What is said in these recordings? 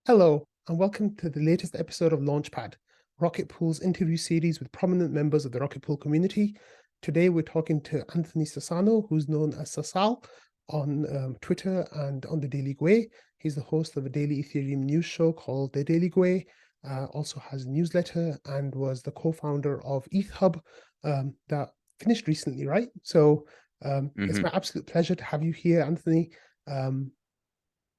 Hello, and welcome to the latest episode of Launchpad, Rocket Pool's interview series with prominent members of the Rocket Pool community. Today, we're talking to Anthony Sassano, who's known as Sassal on Twitter and on the Daily Gwei. He's the host of a daily Ethereum news show called the Daily Gwei, also has a newsletter and was the co-founder of ethHub that finished recently, right? So it's my absolute pleasure to have you here, Anthony.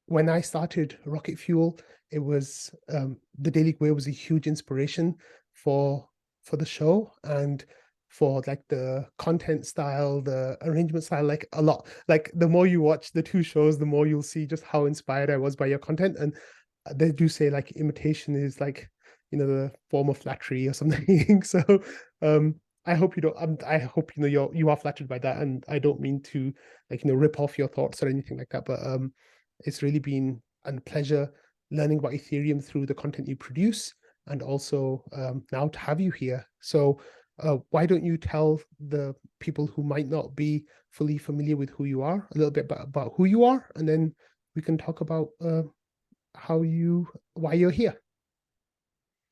When I started Rocket Fuel, it was the Daily Gwei was a huge inspiration for the show and for like the content style, the arrangement style, like a lot. Like the more you watch the two shows, the more you'll see just how inspired I was by your content. And they do say like imitation is like, the form of flattery or something. So I hope you don't. I hope you are flattered by that, and I don't mean to like rip off your thoughts or anything like that. But it's really been a pleasure learning about Ethereum through the content you produce, and also now to have you here. So why don't you tell the people who might not be fully familiar with who you are a little bit about who you are, and then we can talk about why you're here.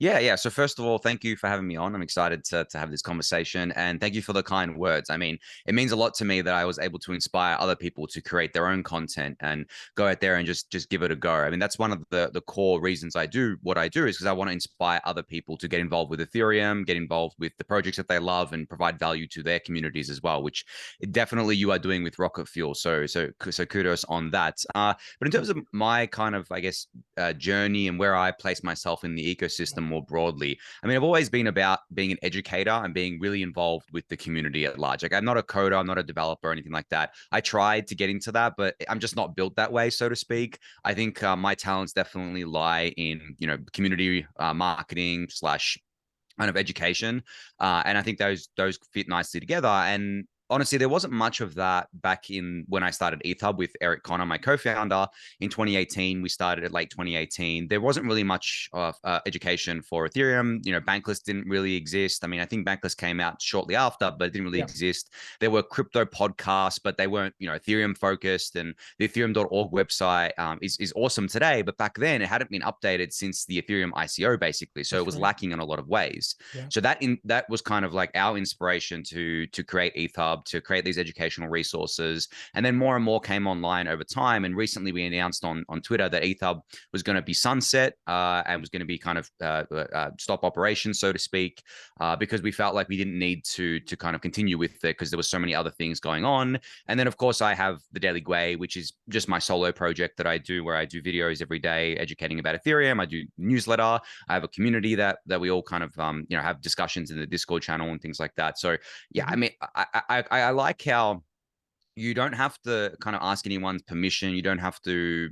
Yeah. So first of all, thank you for having me on. I'm excited to have this conversation, and thank you for the kind words. I mean, it means a lot to me that I was able to inspire other people to create their own content and go out there and just give it a go. I mean, that's one of the core reasons I do what I do, is because I want to inspire other people to get involved with Ethereum, get involved with the projects that they love, and provide value to their communities as well, which definitely you are doing with Rocket Fuel. So kudos on that. But in terms of my kind of, I guess, journey and where I place myself in the ecosystem more broadly, I mean, I've always been about being an educator and being really involved with the community at large. Like, I'm not a coder, I'm not a developer or anything like that. I tried to get into that, but I'm just not built that way, so to speak. I think my talents definitely lie in, community marketing slash kind of education, and I think those fit nicely together. And honestly, there wasn't much of that back in when I started ethHub with Eric Connor, my co-founder, in 2018. We started at late 2018. There wasn't really much of education for Ethereum. Bankless didn't really exist. I mean, I think Bankless came out shortly after, but it didn't really exist. There were crypto podcasts, but they weren't, Ethereum focused. And the Ethereum.org website is awesome today, but back then it hadn't been updated since the Ethereum ICO, basically. So it was lacking in a lot of ways. So that was kind of like our inspiration to create ethHub, to create these educational resources. And then more and more came online over time. And recently we announced on Twitter that ethHub was going to be sunset and was going to be kind of stop operations, so to speak, because we felt like we didn't need to kind of continue with it because there were so many other things going on. And then, of course, I have the Daily Gwei, which is just my solo project that I do, where I do videos every day educating about Ethereum. I do newsletter. I have a community that we all kind of have discussions in the Discord channel and things like that. So yeah, I mean, I like how you don't have to kind of ask anyone's permission. You don't have to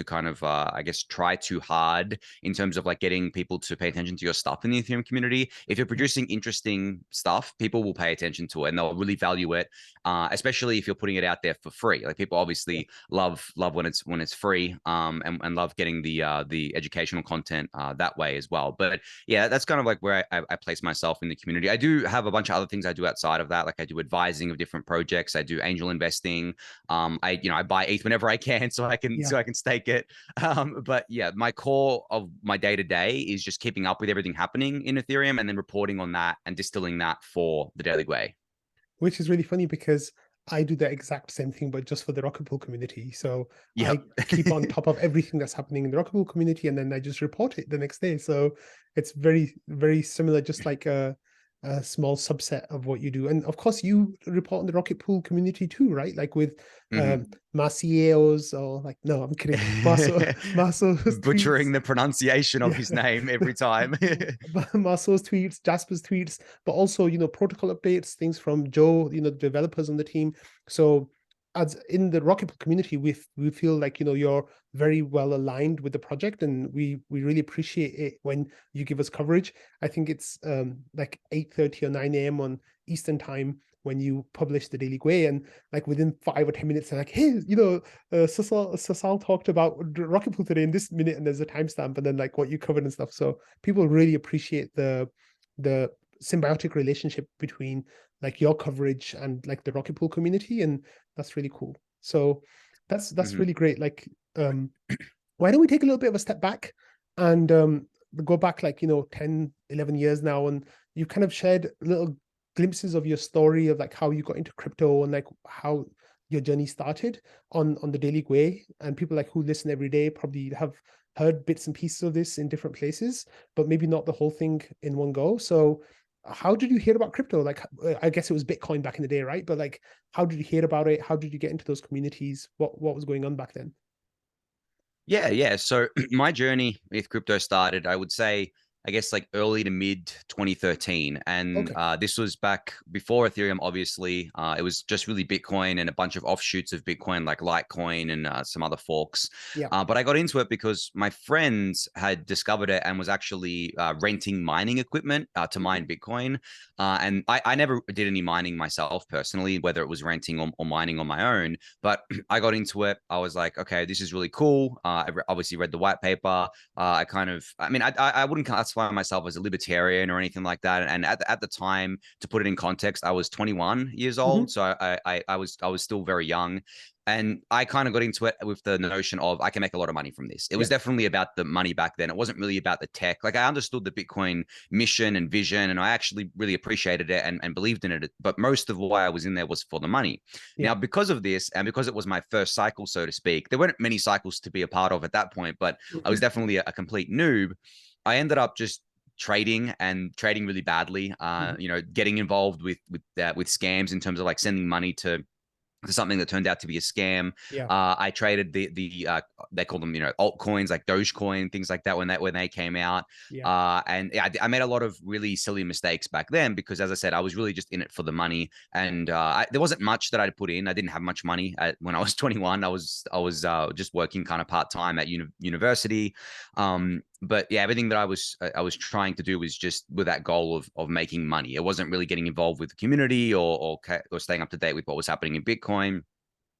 kind of, I guess, try too hard in terms of like getting people to pay attention to your stuff in the Ethereum community. If you're producing interesting stuff, people will pay attention to it and they'll really value it, especially if you're putting it out there for free. Like, people obviously love when it's free, and love getting the educational content that way as well. But yeah, that's kind of like where I place myself in the community. I do have a bunch of other things I do outside of that. Like, I do advising of different projects. I do angel investing. I buy ETH whenever I can so I can stake it. But yeah, my core of my day to day is just keeping up with everything happening in Ethereum and then reporting on that and distilling that for the Daily Gwei. Which is really funny because I do the exact same thing, but just for the Rocket Pool community. So Yep. I keep on top of everything that's happening in the Rocket Pool community, and then I just report it the next day. So it's very, very similar, just like a small subset of what you do. And of course, you report on the Rocket Pool community too, right? Like with Macieos, or like, no, I'm kidding. Marso's Butchering tweets. the pronunciation of his name every time. Marcel's tweets, Jasper's tweets, but also, protocol updates, things from Joe, the developers on the team. So as in the Rocket Pool community, we feel like, you're very well aligned with the project, and we really appreciate it when you give us coverage. I think it's like 8:30 or 9 a.m. on Eastern time when you publish the Daily Gwei, and like within 5 or 10 minutes, they're like, hey, Sassal talked about Rocket Pool today in this minute, and there's a timestamp, and then like what you covered and stuff. So people really appreciate the symbiotic relationship between like your coverage and like the Rocket Pool community, and that's really cool. So that's really great. Like why don't we take a little bit of a step back and go back like, 10, 11 years now, and you kind of shared little glimpses of your story of like how you got into crypto and like how your journey started on the Daily Gwei. And people like who listen every day probably have heard bits and pieces of this in different places, but maybe not the whole thing in one go. So how did you hear about crypto? Like, I guess it was Bitcoin back in the day, right? But like, how did you hear about it? How did you get into those communities? What was going on back then? Yeah, yeah. So my journey with crypto started, I would say, I guess like early to mid 2013. And Okay. this was back before Ethereum, obviously. It was just really Bitcoin and a bunch of offshoots of Bitcoin like Litecoin and some other forks. Yeah. But I got into it because my friends had discovered it and was actually renting mining equipment to mine Bitcoin. And I never did any mining myself personally, whether it was renting or mining on my own. But I got into it. I was like, okay, this is really cool. Obviously read the white paper. I mean, I wouldn't classify myself as a libertarian or anything like that. And at the time, to put it in context, I was 21 years Hmm. old, so I was still very young. And I kind of got into it with the notion of I can make a lot of money from this. It was Yeah. definitely about the money back then. It wasn't really about the tech. Like I understood the Bitcoin mission and vision, and I actually really appreciated it and believed in it. But most of why I was in there was for the money. Yeah. Now, because of this, and because it was my first cycle, so to speak, there weren't many cycles to be a part of at that point, but I Hmm. was definitely a complete noob. I ended up just trading really badly. Hmm. Getting involved with scams in terms of like sending money to something that turned out to be a scam. Yeah. I traded they call them altcoins like Dogecoin, things like that when they came out. Yeah. And yeah, I made a lot of really silly mistakes back then because, as I said, I was really just in it for the money, and there wasn't much that I'd put in. I didn't have much money when I was 21. I was just working kind of part time at university. But yeah, everything that I was trying to do was just with that goal of making money. It wasn't really getting involved with the community or staying up to date with what was happening in Bitcoin.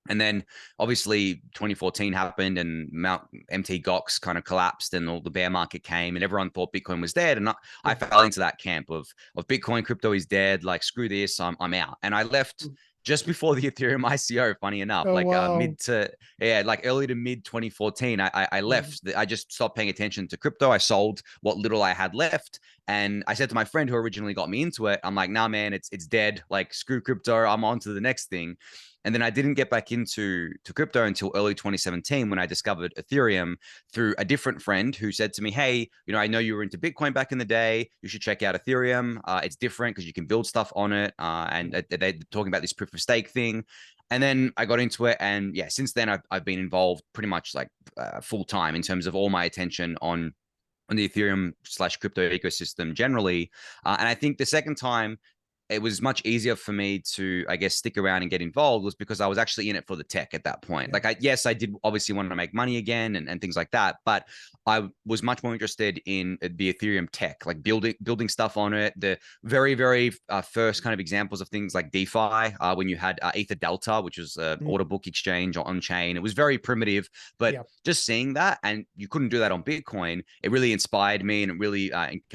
And then obviously 2014 happened and Mount MT Gox kind of collapsed and all the bear market came and everyone thought Bitcoin was dead. And I Yeah. fell into that camp of Bitcoin, crypto is dead. Like, screw this, I'm out. And I left just before the Ethereum ICO, funny enough, Oh like wow. like early to mid 2014, I Yeah. left. I just stopped paying attention to crypto. I sold what little I had left. And I said to my friend who originally got me into it, I'm like, nah, man, it's dead. Like, screw crypto. I'm on to the next thing. And then I didn't get back into crypto until early 2017 when I discovered Ethereum through a different friend who said to me, "Hey, I know you were into Bitcoin back in the day. You should check out Ethereum. It's different because you can build stuff on it." And they're talking about this proof of stake thing. And then I got into it, and yeah, since then I've been involved pretty much like full time in terms of all my attention on the Ethereum/crypto ecosystem generally. And I think the second time it was much easier for me to, I guess, stick around and get involved was because I was actually in it for the tech at that point. Yeah. Like, yes, I did obviously want to make money again and things like that, but I was much more interested in the Ethereum tech, like building stuff on it. The very, very first kind of examples of things like DeFi, when you had Ether Delta, which was an Mm. order book exchange or on chain. It was very primitive, but Yeah. just seeing that, and you couldn't do that on Bitcoin, it really inspired me and it really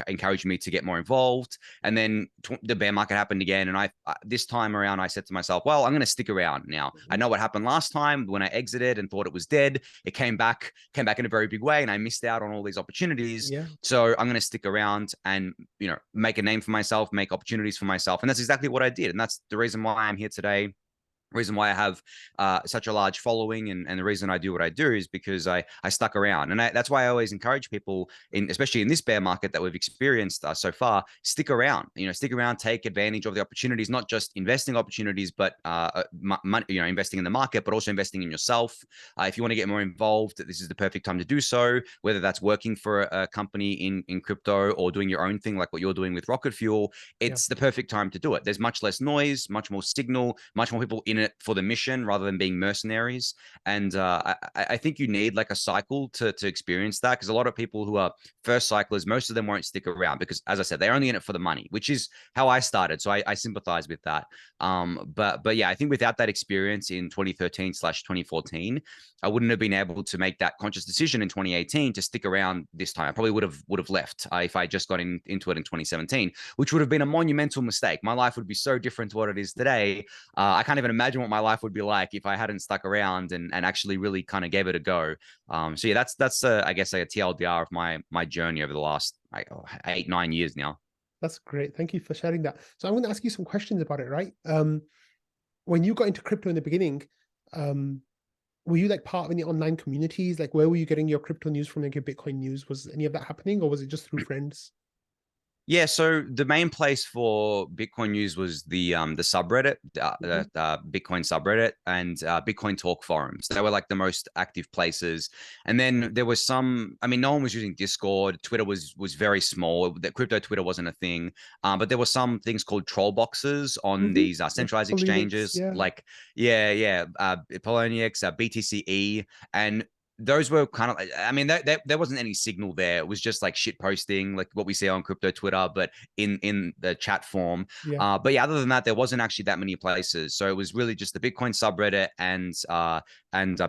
encouraged me to get more involved. And then the bear market happened again, and I this time around I said to myself, well, I'm going to stick around now. I Mhm. know what happened last time when I exited and thought it was dead. It came back in a very big way, and I missed out on all these opportunities. Yeah. So I'm going to stick around and make a name for myself, make opportunities for myself, and that's exactly what I did. And that's the reason why I'm here today, reason why I have such a large following, and the reason I do what I do is because I stuck around, and that's why I always encourage people, especially in this bear market that we've experienced so far, stick around. Stick around, take advantage of the opportunities, not just investing opportunities, but investing in the market, but also investing in yourself. If you want to get more involved, this is the perfect time to do so. Whether that's working for a company in crypto or doing your own thing, like what you're doing with Rocket Fuel, Yeah. it's the perfect time to do it. There's much less noise, much more signal, much more people in it for the mission rather than being mercenaries. And I think you need like a cycle to experience that, because a lot of people who are first cyclers, most of them won't stick around because, as I said, they're only in it for the money, which is how I started. So I sympathize with that. But yeah, I think without that experience in 2013/2014, I wouldn't have been able to make that conscious decision in 2018 to stick around this time. I probably would have left if I just got into it in 2017, which would have been a monumental mistake. My life would be so different to what it is today. I can't even imagine imagine what my life would be like if I hadn't stuck around and actually really kind of gave it a go. So yeah, that's I guess like a TLDR of my journey over the last like 8-9 years now. That's great. Thank you for sharing that. So I'm going to ask you some questions about it, right? When you got into crypto in the beginning, um, were you like part of any online communities? Like, where were you getting your crypto news from? Like your Bitcoin news? Was any of that happening, or was it just through friends? Yeah, so the main place for Bitcoin news was the subreddit, Mhm. Bitcoin subreddit, and Bitcoin talk forums. They were like the most active places. And then there was some. I mean, no one was using Discord. Twitter was very small. The crypto Twitter wasn't a thing. But there were some things called troll boxes on these Like centralized Polynix, exchanges, yeah. like Poloniex, BTCE, and those were kind of, I mean, there wasn't any signal there. It was just like shit posting, like what we see on crypto Twitter, but in the chat form. Yeah. But yeah, other than that, there wasn't actually that many places. So it was really just the Bitcoin subreddit and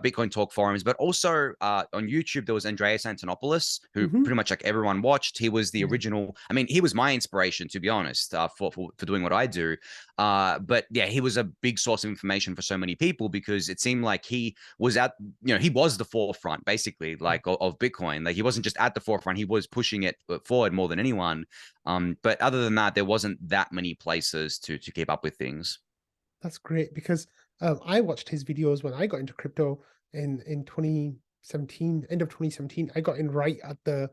Bitcoin talk forums. But also on YouTube, there was Andreas Antonopoulos, who Hmm. pretty much like everyone watched. He was the Yeah. original. I mean, he was my inspiration, to be honest, for doing what I do. But yeah, he was a big source of information for so many people because it seemed like he was at, he was the forefront basically, Yeah. like of Bitcoin. Like he wasn't just at the forefront, he was pushing it forward more than anyone. But other than that, there wasn't that many places to keep up with things. That's great because I watched his videos when I got into crypto in 2017, end of 2017. I got in right at the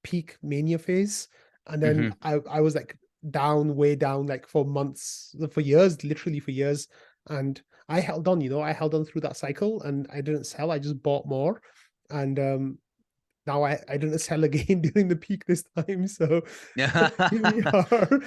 peak mania phase, and then Hmm. I was like down, way down, like for months, for years, literally for years. And I held on, I held on through that cycle, and I didn't sell. I just bought more, and now I didn't sell again during the peak this time. So here we are.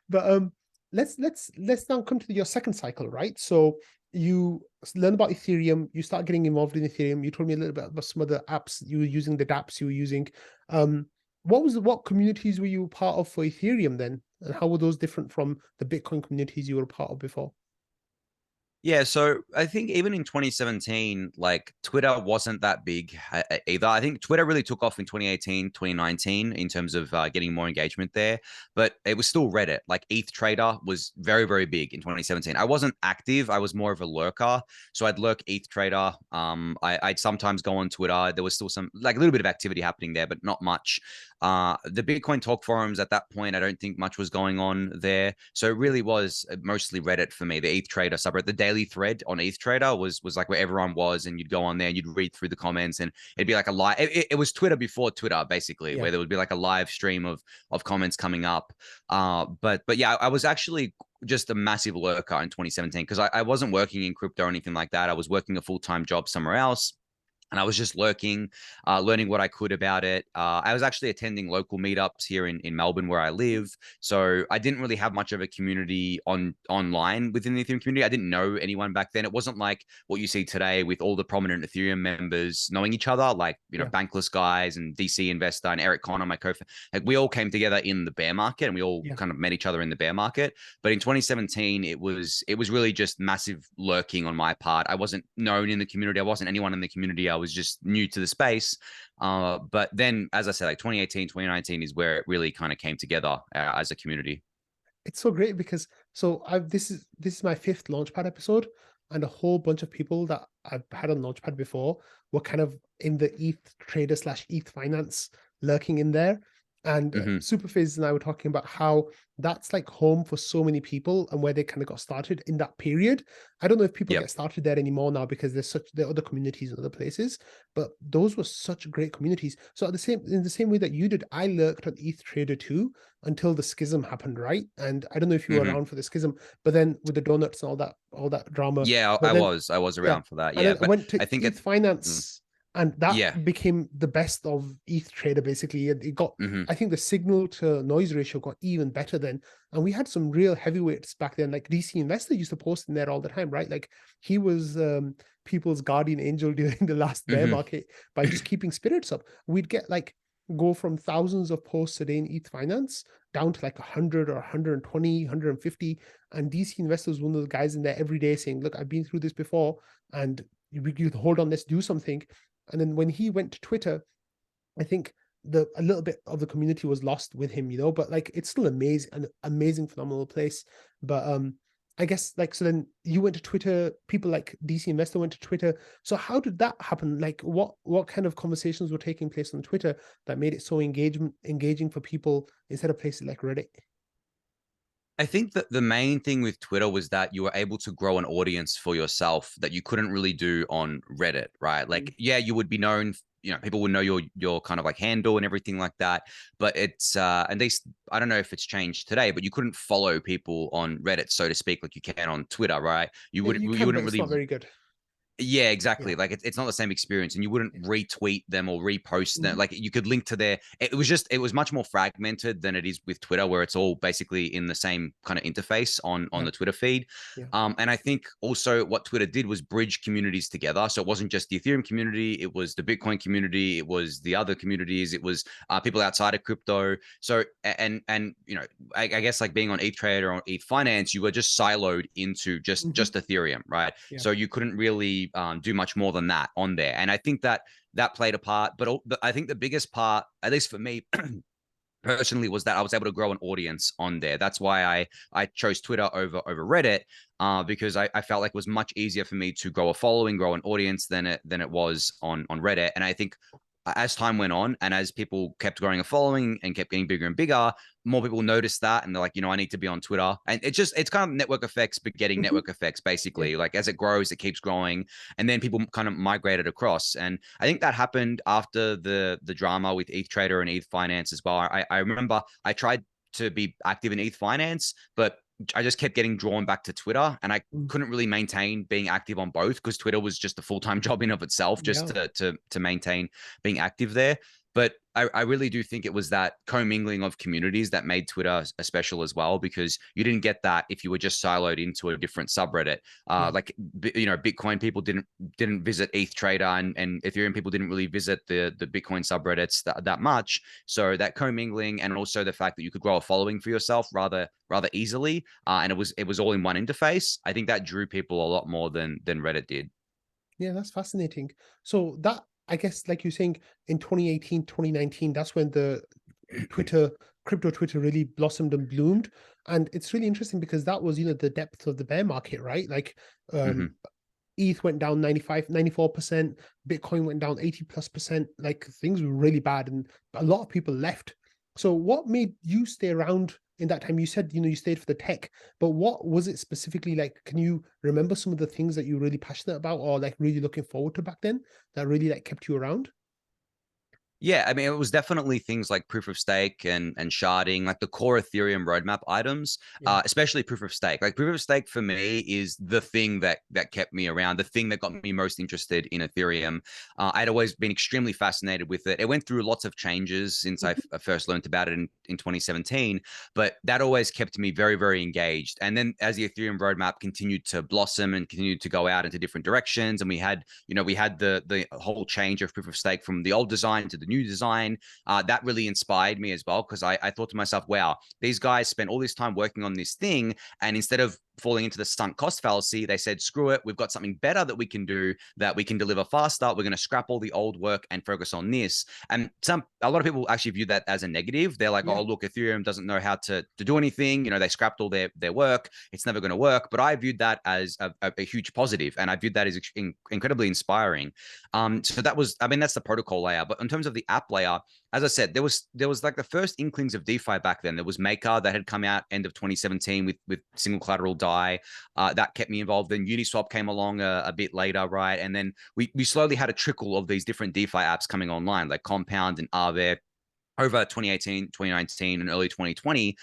But let's now come to your second cycle, right? So you learn about Ethereum, you start getting involved in Ethereum. You told me a little bit about some of the apps you were using, the dApps you were using. Um, what communities were you part of for Ethereum then? And how were those different from the Bitcoin communities you were part of before? Yeah, so I think even in 2017, like Twitter wasn't that big either. I think Twitter really took off in 2018, 2019 in terms of getting more engagement there, but it was still Reddit. Like ETH Trader was very, very big in 2017. I wasn't active, I was more of a lurker. So I'd lurk ETH Trader. I'd sometimes go on Twitter. There was still some, like a little bit of activity happening there, but not much. The Bitcoin talk forums at that point, I don't think much was going on there. So it really was mostly Reddit for me. The ETH Trader subreddit, the daily thread on ETH Trader was like where everyone was, and you'd go on there and you'd read through the comments, and it'd be like a live. It was Twitter before Twitter, basically, Yeah. where there would be like a live stream of comments coming up. But yeah, I was actually just a massive lurker in 2017 because I wasn't working in crypto or anything like that. I was working a full-time job somewhere else, and I was just lurking, learning what I could about it. I was actually attending local meetups here in Melbourne where I live. So I didn't really have much of a community online within the Ethereum community. I didn't know anyone back then. It wasn't like what you see today with all the prominent Ethereum members knowing each other, like, Yeah. Bankless Guys and DC Investor and Eric Connor, my co-founder. Like we all came together in the bear market and we all Yeah. kind of met each other in the bear market. But in 2017, it was really just massive lurking on my part. I wasn't known in the community. I wasn't anyone in the community. I was just new to the space. But then, as I said, like 2018, 2019 is where it really kind of came together as a community. It's so great because this is my fifth Launchpad episode, and a whole bunch of people that I've had on Launchpad before were kind of in the ETH trader slash ETH finance lurking in there. And Hmm. Superphase and I were talking about how that's like home for so many people and where they kind of got started in that period. I don't know if people Yep. get started there anymore now because there are other communities in other places, but those were such great communities. So in the same way that you did, I lurked on ETH Trader too until the schism happened, right? And I don't know if you were Hmm. around for the schism, but then with the donuts and all that drama, Yeah, but then I was yeah, around for that. and Yeah, then I but went to I think it. ETH Mm, Finance, and that yeah. became the best of ETH Trader basically. And it got, Hmm. I think the signal to noise ratio got even better then, and we had some real heavyweights back then. Like DC Investor used to post in there all the time, right? Like he was people's guardian angel during the last bear Hmm. market by just keeping spirits up. We'd get like go from thousands of posts a day in ETH Finance down to like 100 or 120, 150. And DC Investor was one of the guys in there every day saying, look, I've been through this before, and you hold on, let's do something. And then when he went to Twitter, I think a little bit of the community was lost with him, but like it's still amazing, an amazing, phenomenal place. But I guess like, so then you went to Twitter, people like DC Investor went to Twitter. So how did that happen? Like what kind of conversations were taking place on Twitter that made it so engaging for people instead of places like Reddit? I think that the main thing with Twitter was that you were able to grow an audience for yourself that you couldn't really do on Reddit, right? Like, yeah, you would be known, people would know your kind of like handle and everything like that. But it's and I don't know if it's changed today, but you couldn't follow people on Reddit, so to speak, like you can on Twitter, right? You Yeah, would you you can, wouldn't but it's really. not very good. Yeah, exactly. Yeah. Like it's not the same experience, and you wouldn't Yeah. retweet them or repost them. Mhm. Like you could link to their. It was much more fragmented than it is with Twitter, where it's all basically in the same kind of interface on Yeah. the Twitter feed. Yeah. And I think also what Twitter did was bridge communities together. So it wasn't just the Ethereum community; it was the Bitcoin community, it was the other communities, it was people outside of crypto. So and I guess like being on ETH Trader or ETH Finance, you were just siloed into Mhm. just Ethereum, right? Yeah. So you couldn't really do much more than that on there. And I think that that played a part. But I think the biggest part, at least for me personally, was that I was able to grow an audience on there. That's why I chose Twitter over Reddit, because I felt like it was much easier for me to grow a following, grow an audience than it was on Reddit. And I think as time went on and as people kept growing a following and kept getting bigger and bigger, more people noticed that and they're like, I need to be on Twitter. And it's kind of network effects, but getting Mhm. network effects Yeah. basically. Like as it grows, it keeps growing, and then people kind of migrated across. And I think that happened after the drama with ETH Trader and ETH Finance as well. I remember I tried to be active in ETH Finance, but I just kept getting drawn back to Twitter, and I Mm. couldn't really maintain being active on both because Twitter was just a full-time job in of itself just Yeah. to maintain being active there. But I really do think it was that commingling of communities that made Twitter a special as well, because you didn't get that if you were just siloed into a different subreddit. Yeah. Like Bitcoin people didn't visit ETH Trader, and Ethereum people didn't really visit the Bitcoin subreddits that much. So that commingling, and also the fact that you could grow a following for yourself rather easily, and it was all in one interface. I think that drew people a lot more than Reddit did. Yeah, that's fascinating. So that, I guess, like you're saying, in 2018, 2019, that's when the Twitter, crypto Twitter really blossomed and bloomed. And it's really interesting because that was, the depth of the bear market, right? Like Hmm. ETH went down 95, 94%, Bitcoin went down 80 plus percent. Like things were really bad and a lot of people left. So what made you stay around in that time? You said, you stayed for the tech, but what was it specifically like? Can you remember some of the things that you were really passionate about or like really looking forward to back then that really like kept you around? Yeah, I mean, it was definitely things like proof of stake and sharding, like the core Ethereum roadmap items, Yeah. especially proof of stake. Like proof of stake for me is the thing that kept me around, the thing that got me most interested in Ethereum. I'd always been extremely fascinated with it. It went through lots of changes since I Mhm. first learned about it in 2017, but that always kept me very, very engaged. And then as the Ethereum roadmap continued to blossom and continued to go out into different directions, and we had the whole change of proof of stake from the old design to the new design. That really inspired me as well, because I thought to myself, wow, these guys spent all this time working on this thing, and instead of falling into the sunk cost fallacy, they said, screw it, we've got something better that we can do, that we can deliver faster. We're going to scrap all the old work and focus on this. And a lot of people actually view that as a negative. They're like, Yeah. oh, look, Ethereum doesn't know how to do anything. They scrapped all their work. It's never going to work. But I viewed that as a huge positive, and I viewed that as incredibly inspiring. So that's the protocol layer. But in terms of the app layer, as I said, there was like the first inklings of DeFi back then. There was Maker that had come out end of 2017 with single collateral DAI. That kept me involved. Then Uniswap came along a bit later, right? And then we slowly had a trickle of these different DeFi apps coming online, like Compound and Aave over 2018, 2019, and early 2020.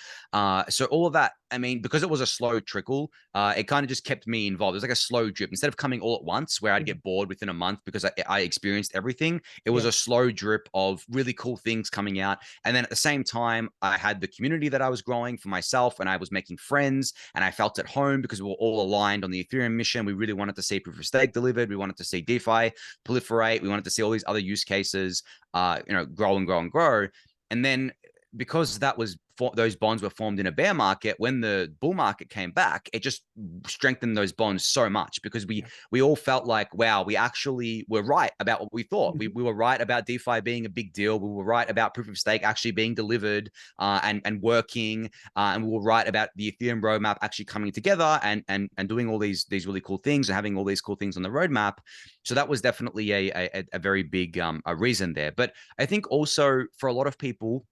So all of that, I mean, because it was a slow trickle, it kind of just kept me involved. It was like a slow drip. Instead of coming all at once where I'd Mhm. get bored within a month because I experienced everything, it was Yeah. a slow drip of really cool things coming out. And then at the same time, I had the community that I was growing for myself, and I was making friends, and I felt at home because we were all aligned on the Ethereum mission. We really wanted to see proof of stake delivered. We wanted to see DeFi proliferate. We wanted to see all these other use cases, grow and grow and grow. And then because that was those bonds were formed in a bear market, when the bull market came back, it just strengthened those bonds so much, because we all felt like, wow, we actually were right about what we thought. We were right about DeFi being a big deal. We were right about proof of stake actually being delivered and working, and we were right about the Ethereum roadmap actually coming together and doing all these really cool things and having all these cool things on the roadmap. So that was definitely a very big a reason there. But I think also for a lot of people,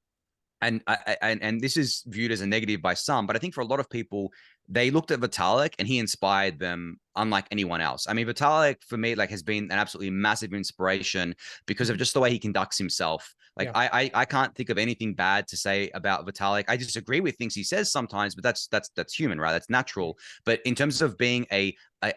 and this is viewed as a negative by some, but I think for a lot of people, they looked at Vitalik and he inspired them unlike anyone else. I mean, Vitalik for me has been an absolutely massive inspiration because of just the way he conducts himself. I can't think of anything bad to say about Vitalik. I disagree with things he says sometimes, but that's human, right? That's natural. But in terms of being a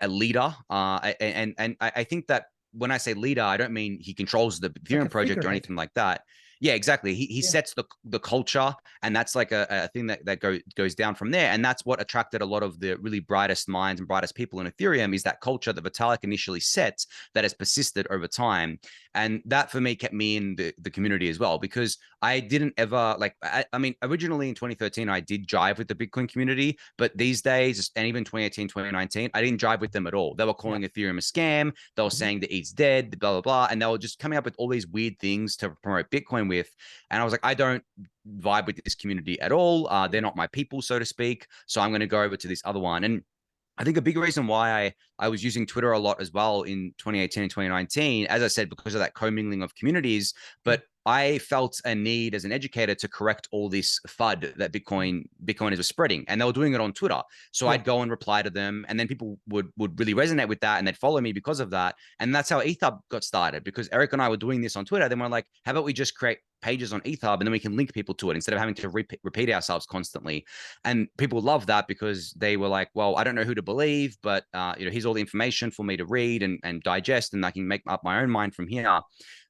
leader, and I think that when I say leader, I don't mean he controls the Ethereum project or anything like that. Yeah, exactly. He sets the culture, and that's like a thing that goes down from there. And that's what attracted a lot of the really brightest minds and brightest people in Ethereum, is that culture that Vitalik initially sets that has persisted over time. And that for me kept me in the community as well, because I didn't ever I mean, originally in 2013, I did jive with the Bitcoin community, but these days, and even 2018, 2019, I didn't jive with them at all. They were calling Ethereum a scam. They were saying the ETH's dead, blah, blah, blah. And they were just coming up with all these weird things to promote Bitcoin with. And I was like, I don't vibe with this community at all. They're not my people, so to speak. So I'm going to go over to this other one. And I think a big reason why I was using Twitter a lot as well in 2018 and 2019, as I said, because of that commingling of communities, but I felt a need as an educator to correct all this FUD that Bitcoiners were spreading, and they were doing it on Twitter. So I'd go and reply to them, and then people would really resonate with that, and they'd follow me because of that. And that's how ethHub got started, because Eric and I were doing this on Twitter. Then we're like, how about we just create pages on ethHub, and then we can link people to it instead of having to repeat ourselves constantly. And people love that, because they were like, well, I don't know who to believe, but here's all the information for me to read and digest, and I can make up my own mind from here.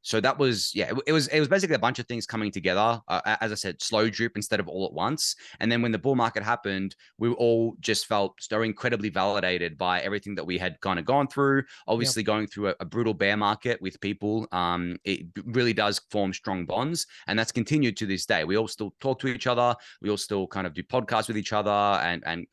So that was, it was basically a bunch of things coming together. As I said, slow drip instead of all at once. And then when the bull market happened, we all just felt so incredibly validated by everything that we had kind of gone through. Obviously, going through a brutal bear market with people, it really does form strong bonds, and that's continued to this day. We all still talk to each other. We all still kind of do podcasts with each other, and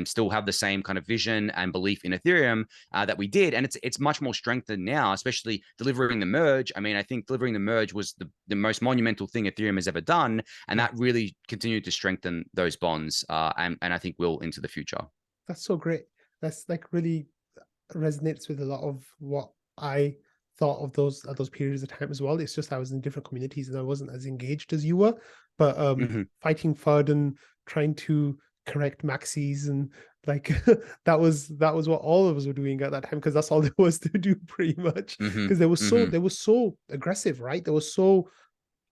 still have the same kind of vision and belief in Ethereum that we did. And it's much more strengthened now, especially delivering the merge. I mean, I think delivering the merge was the most monumental thing Ethereum has ever done, and that really continued to strengthen those bonds, and I think will into the future. That's so great. That's really resonates with a lot of what I thought of those periods of time as well. It's just I was in different communities and I wasn't as engaged as you were, but fighting FUD and trying to correct maxis and that was what all of us were doing at that time, because that's all there was to do pretty much, because they were so aggressive, right? They were so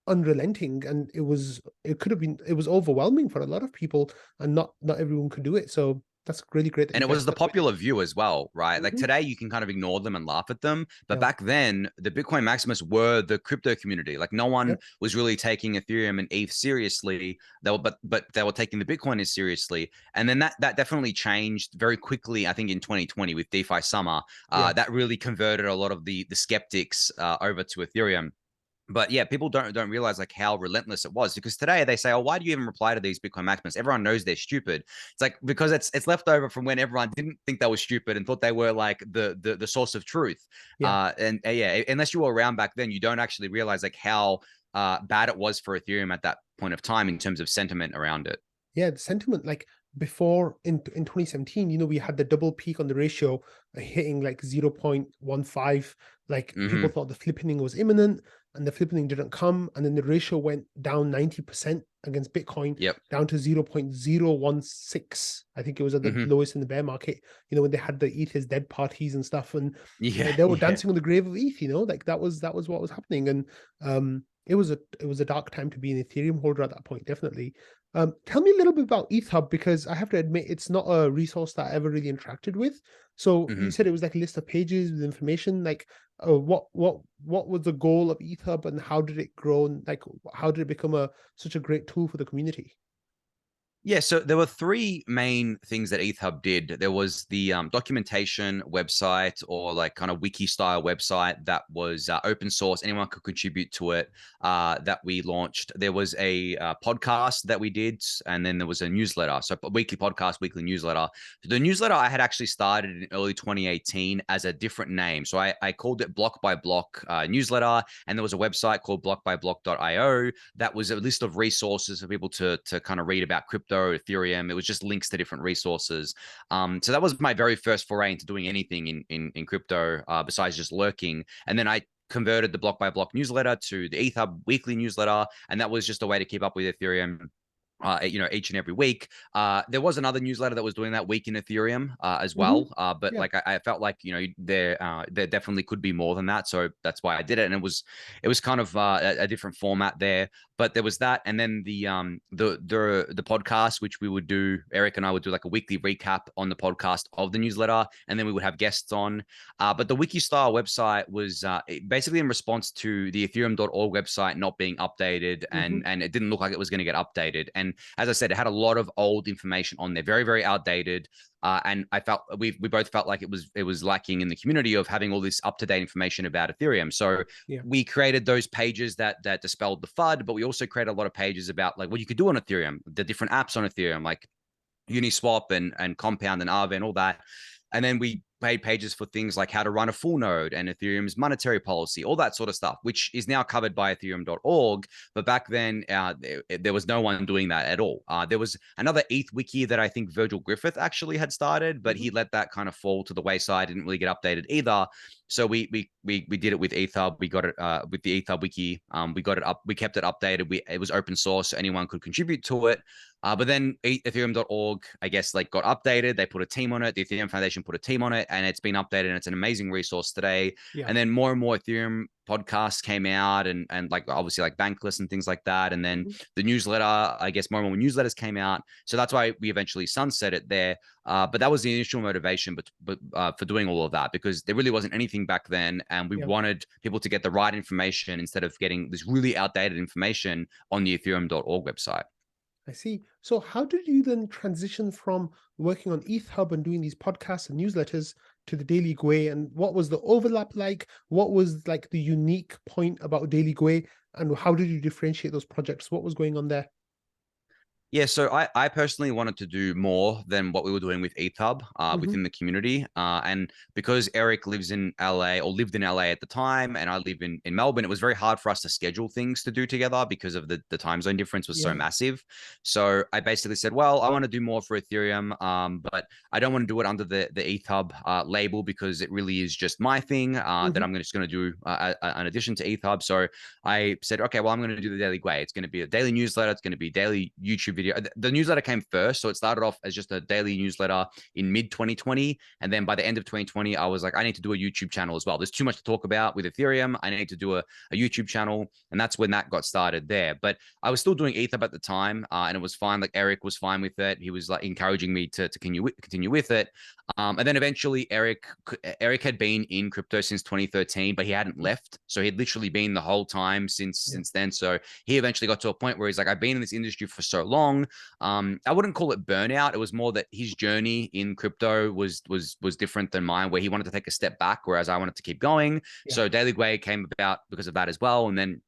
unrelenting, and it was overwhelming for a lot of people, and not everyone could do it. So that's really great. And it was the popular view as well, right? Like today you can kind of ignore them and laugh at them. But back then, the Bitcoin Maximalists were the crypto community. Like no one was really taking Ethereum and ETH seriously. But they were taking the Bitcoiners seriously. And then that definitely changed very quickly, I think, in 2020 with DeFi Summer. That really converted a lot of the skeptics over to Ethereum. But yeah, people don't realize how relentless it was, because today they say, oh, why do you even reply to these Bitcoin maximalists? Everyone knows they're stupid. It's like, because it's left over from when everyone didn't think they were stupid and thought they were like the source of truth. Unless you were around back then, you don't actually realize how bad it was for Ethereum at that point of time in terms of sentiment around it. Yeah, the sentiment, before in 2017, we had the double peak on the ratio hitting 0.15. People thought the flippening was imminent, and the flippening didn't come, and then the ratio went down 90% against Bitcoin, down to 0.016. I think it was at the lowest in the bear market, when they had the ETH is dead parties and stuff, and they were dancing on the grave of ETH, that was what was happening. And it was a dark time to be an Ethereum holder at that point, definitely. Tell me a little bit about ethHub, because I have to admit it's not a resource that I ever really interacted with. So you said it was a list of pages with information. What was the goal of ethHub, and how did it grow? And how did it become such a great tool for the community? Yeah, so there were three main things that ethHub did. There was the documentation website, or like kind of wiki style website that was open source. Anyone could contribute to it, that we launched. There was a podcast that we did, and then there was a newsletter. So a weekly podcast, weekly newsletter. The newsletter I had actually started in early 2018 as a different name. So I called it Block by Block newsletter, and there was a website called blockbyblock.io that was a list of resources for people to kind of read about crypto, Ethereum. It was just links to different resources. So that was my very first foray into doing anything in crypto, besides just lurking. And then I converted the Block by Block newsletter to the ethHub weekly newsletter, and that was just a way to keep up with Ethereum, each and every week. There was another newsletter that was doing that week in Ethereum as well. But Yeah. like I felt like, there definitely could be more than that. So that's why I did it. And it was kind of a different format there. But there was that, and then the podcast, which we would do. Eric and I would do like a weekly recap on the podcast of the newsletter, and then we would have guests on. But the wiki style website was basically in response to the Ethereum.org website not being updated, and it didn't look like it was going to get updated. And as I said, it had a lot of old information on there, very, very outdated. And I felt we both felt like it was lacking in the community of having all this up to date information about Ethereum. So Yeah. we created those pages that dispelled the FUD, but we also created a lot of pages about like what you could do on Ethereum, the different apps on Ethereum, like Uniswap and Compound and Aave and all that. And then we made pages for things like how to run a full node and Ethereum's monetary policy, all that sort of stuff, which is now covered by Ethereum.org. But back then, there was no one doing that at all. There was another ETH wiki that I think Virgil Griffith actually had started, but he let that kind of fall to the wayside. Didn't really get updated either. So we did it with ethHub. We got it with the ethHub wiki. We got it up. We kept it updated. It was open source, so anyone could contribute to it. But then Ethereum.org, I guess, like got updated. They put a team on it. The Ethereum Foundation put a team on it, and it's been updated. And it's an amazing resource today. Yeah. And then more and more Ethereum podcasts came out, and like obviously like Bankless and things like that. And then the newsletter, I guess more and more newsletters came out. So that's why we eventually sunset it there. But that was the initial motivation, but for doing all of that, because there really wasn't anything back then, and we wanted people to get the right information instead of getting this really outdated information on the Ethereum.org website. I see. So how did you then transition from working on ethHub and doing these podcasts and newsletters to the Daily Gwei? And what was the overlap like? What was like the unique point about Daily Gwei? And how did you differentiate those projects? What was going on there? Yeah, so I personally wanted to do more than what we were doing with ethHub within the community. And because Eric lives in LA, or lived in LA at the time, and I live in Melbourne, it was very hard for us to schedule things to do together because of the time zone difference was so massive. So I basically said, well, I want to do more for Ethereum, but I don't want to do it under the ethHub label, because it really is just my thing that I'm just going to do in addition to ethHub. So I said, okay, well, I'm going to do the Daily Gwei. It's going to be a daily newsletter. It's going to be daily YouTube video. The newsletter came first. So it started off as just a daily newsletter in mid 2020. And then by the end of 2020, I was like, I need to do a YouTube channel as well. There's too much to talk about with Ethereum. I need to do a YouTube channel. And that's when that got started there. But I was still doing ethHub at the time, and it was fine. Like Eric was fine with it. He was like encouraging me to continue with it. And then eventually Eric had been in crypto since 2013, but he hadn't left. So he had literally been the whole time since then. So he eventually got to a point where he's like, I've been in this industry for so long. I wouldn't call it burnout. It was more that his journey in crypto was different than mine, where he wanted to take a step back, whereas I wanted to keep going. So Daily Gwei came about because of that as well. And then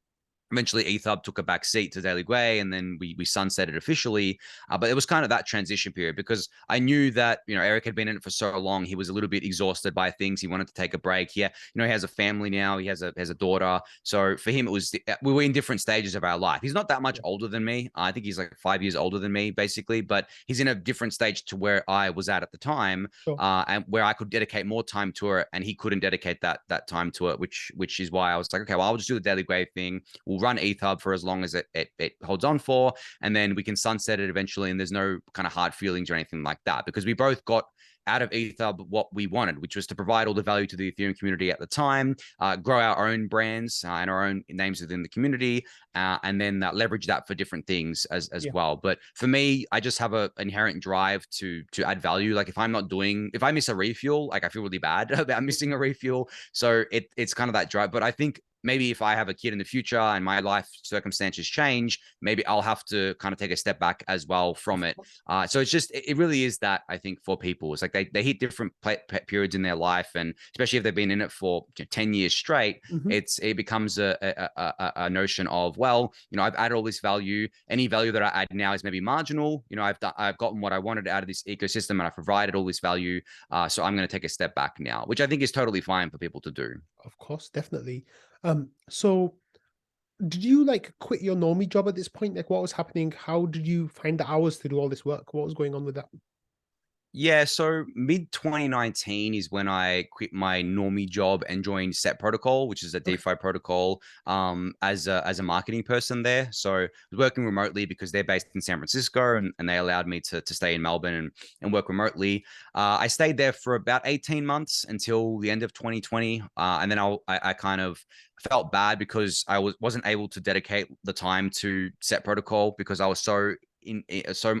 eventually ethHub took a back seat to Daily Gwei, and then we sunsetted officially. But it was kind of that transition period, because I knew that, Eric had been in it for so long. He was a little bit exhausted by things. He wanted to take a break. He has a family now. He has a daughter. So for him, we were in different stages of our life. He's not that much older than me. I think he's like 5 years older than me, basically, but he's in a different stage to where I was at the time, and where I could dedicate more time to it, and he couldn't dedicate that time to it, which is why I was like, okay, well, I'll just do the Daily Gwei thing. We'll run ethHub for as long as it holds on for, and then we can sunset it eventually, and there's no kind of hard feelings or anything like that, because we both got out of ethHub what we wanted, which was to provide all the value to the Ethereum community at the time, grow our own brands and our own names within the community, and then leverage that for different things as well. But for me, I just have an inherent drive to add value. Like if I miss a refuel, like I feel really bad about missing a refuel. So it's kind of that drive. But I think maybe if I have a kid in the future and my life circumstances change, maybe I'll have to kind of take a step back as well from it. So it's just, it really is that, I think, for people, it's like they hit different periods in their life, and especially if they've been in it for 10 years straight, it becomes a notion of, well, I've added all this value. Any value that I add now is maybe marginal. I've gotten what I wanted out of this ecosystem, and I've provided all this value. So I'm going to take a step back now, which I think is totally fine for people to do. Of course, definitely. So did you like quit your normie job at this point? Like, what was happening? How did you find the hours to do all this work? What was going on with that? Yeah, so mid 2019 is when I quit my normie job and joined Set Protocol, which is a Okay. DeFi protocol, as a marketing person there. So I was working remotely because they're based in San Francisco, and they allowed me to stay in Melbourne and work remotely. I stayed there for about 18 months until the end of 2020, and then I kind of felt bad because I wasn't able to dedicate the time to Set Protocol because I was so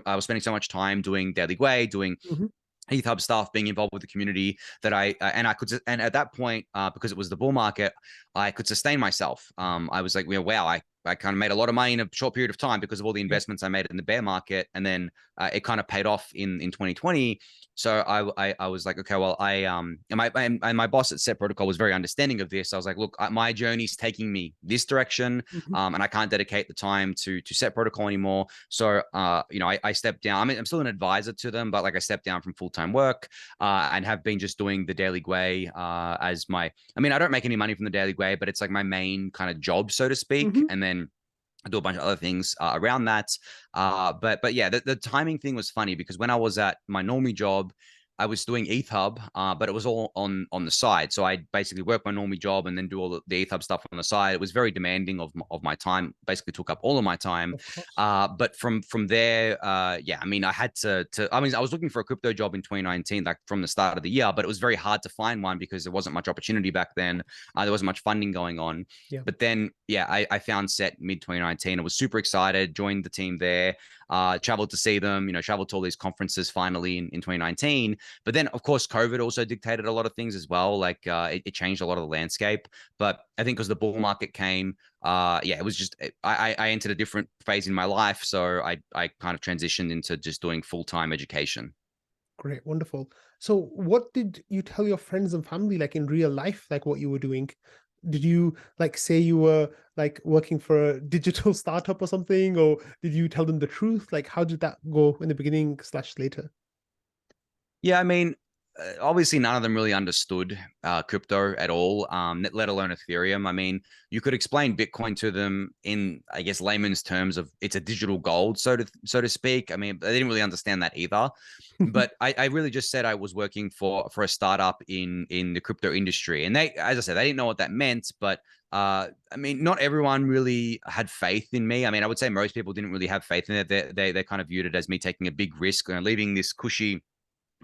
I was spending so much time doing Daily Gwei, doing Hmm. ethHub stuff, being involved with the community, that and at that point, because it was the bull market, I could sustain myself. I was like, wow, I kind of made a lot of money in a short period of time because of all the Yeah. investments I made in the bear market, and then it kind of paid off in 2020. So I was like, okay, well, and my boss at Set Protocol was very understanding of this. I was like, look, my journey's taking me this direction, Hmm. and I can't dedicate the time to Set Protocol anymore. So I stepped down. I mean, I'm still an advisor to them, but like I stepped down from full time work, and have been just doing the Daily Gwei as my. I mean, I don't make any money from the Daily Gwei, but it's like my main kind of job, so to speak, Hmm. and then I do a bunch of other things around that. But yeah, the timing thing was funny because when I was at my normie job, I was doing ethHub, but it was all on the side. So I basically work my normie job and then do all the ethHub stuff on the side. It was very demanding of my time. Basically, took up all of my time. Of course. But from there, yeah, I mean, I had to. I mean, I was looking for a crypto job in 2019, like from the start of the year, but it was very hard to find one because there wasn't much opportunity back then. There wasn't much funding going on. Yeah. But then, yeah, I found Set mid 2019. I was super excited, joined the team there, traveled to see them, traveled to all these conferences finally in 2019. But then, of course, COVID also dictated a lot of things as well. Like it changed a lot of the landscape. But I think because the bull market came, yeah, it was just, I entered a different phase in my life. So I kind of transitioned into just doing full-time education. Great. Wonderful. So what did you tell your friends and family, like in real life, like what you were doing? Did you like say you were like working for a digital startup or something, or did you tell them the truth? Like, how did that go in the beginning slash later? Yeah, I mean, obviously none of them really understood crypto at all, let alone Ethereum. I mean, you could explain Bitcoin to them in, I guess, layman's terms of it's a digital gold, so to speak. I mean, they didn't really understand that either. But I really just said I was working for a startup in the crypto industry, and they, as I said, they didn't know what that meant, but. I mean, not everyone really had faith in me. I mean, I would say most people didn't really have faith in it. They kind of viewed it as me taking a big risk and leaving this cushy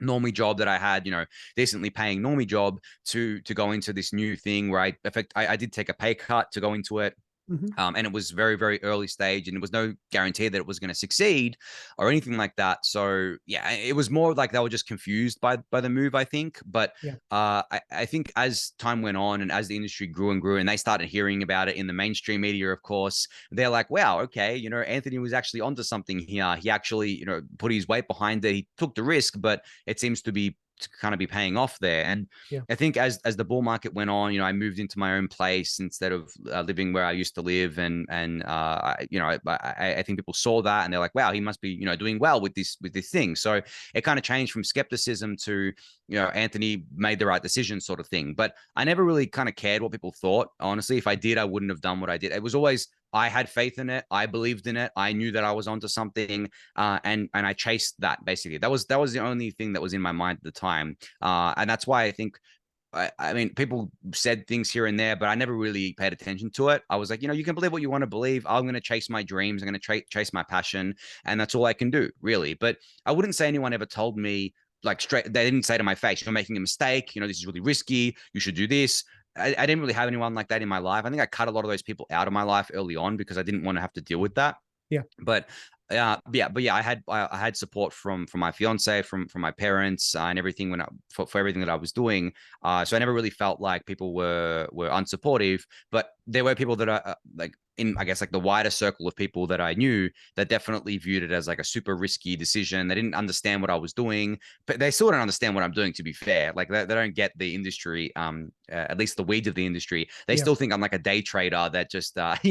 normie job that I had, decently paying normie job to go into this new thing where I did take a pay cut to go into it. Hmm. And it was very, very early stage, and there was no guarantee that it was going to succeed or anything like that. So yeah, it was more like they were just confused by the move, I think. But Yeah. I think as time went on and as the industry grew and grew, and they started hearing about it in the mainstream media, of course, they're like, wow, okay, Anthony was actually onto something here. He actually, put his weight behind it. He took the risk, but it seems to kind of be paying off there. And Yeah. I think as the bull market went on, I moved into my own place instead of living where I used to live, and I think people saw that and they're like, wow, he must be doing well with this thing. So it kind of changed from skepticism to Anthony made the right decision sort of thing. But I never really kind of cared what people thought. Honestly, if I did, I wouldn't have done what I did. It was always I had faith in it. I believed in it. I knew that I was onto something, and I chased that. Basically, that was the only thing that was in my mind at the time, and that's why I think. I mean, people said things here and there, but I never really paid attention to it. I was like, you can believe what you want to believe. I'm going to chase my dreams. I'm going to chase my passion, and that's all I can do, really. But I wouldn't say anyone ever told me like straight. They didn't say to my face, "You're making a mistake. This is really risky. You should do this." I didn't really have anyone like that in my life. I think I cut a lot of those people out of my life early on because I didn't want to have to deal with that. Yeah. But yeah, I had support from my fiance, from my parents, and everything for everything that I was doing. So I never really felt like people were unsupportive, but there were people that are like in, I guess, like the wider circle of people that I knew that definitely viewed it as like a super risky decision. They didn't understand what I was doing, but they still don't understand what I'm doing, to be fair. Like they don't get the industry, at least the weeds of the industry. They Yeah. still think I'm like a day trader that just that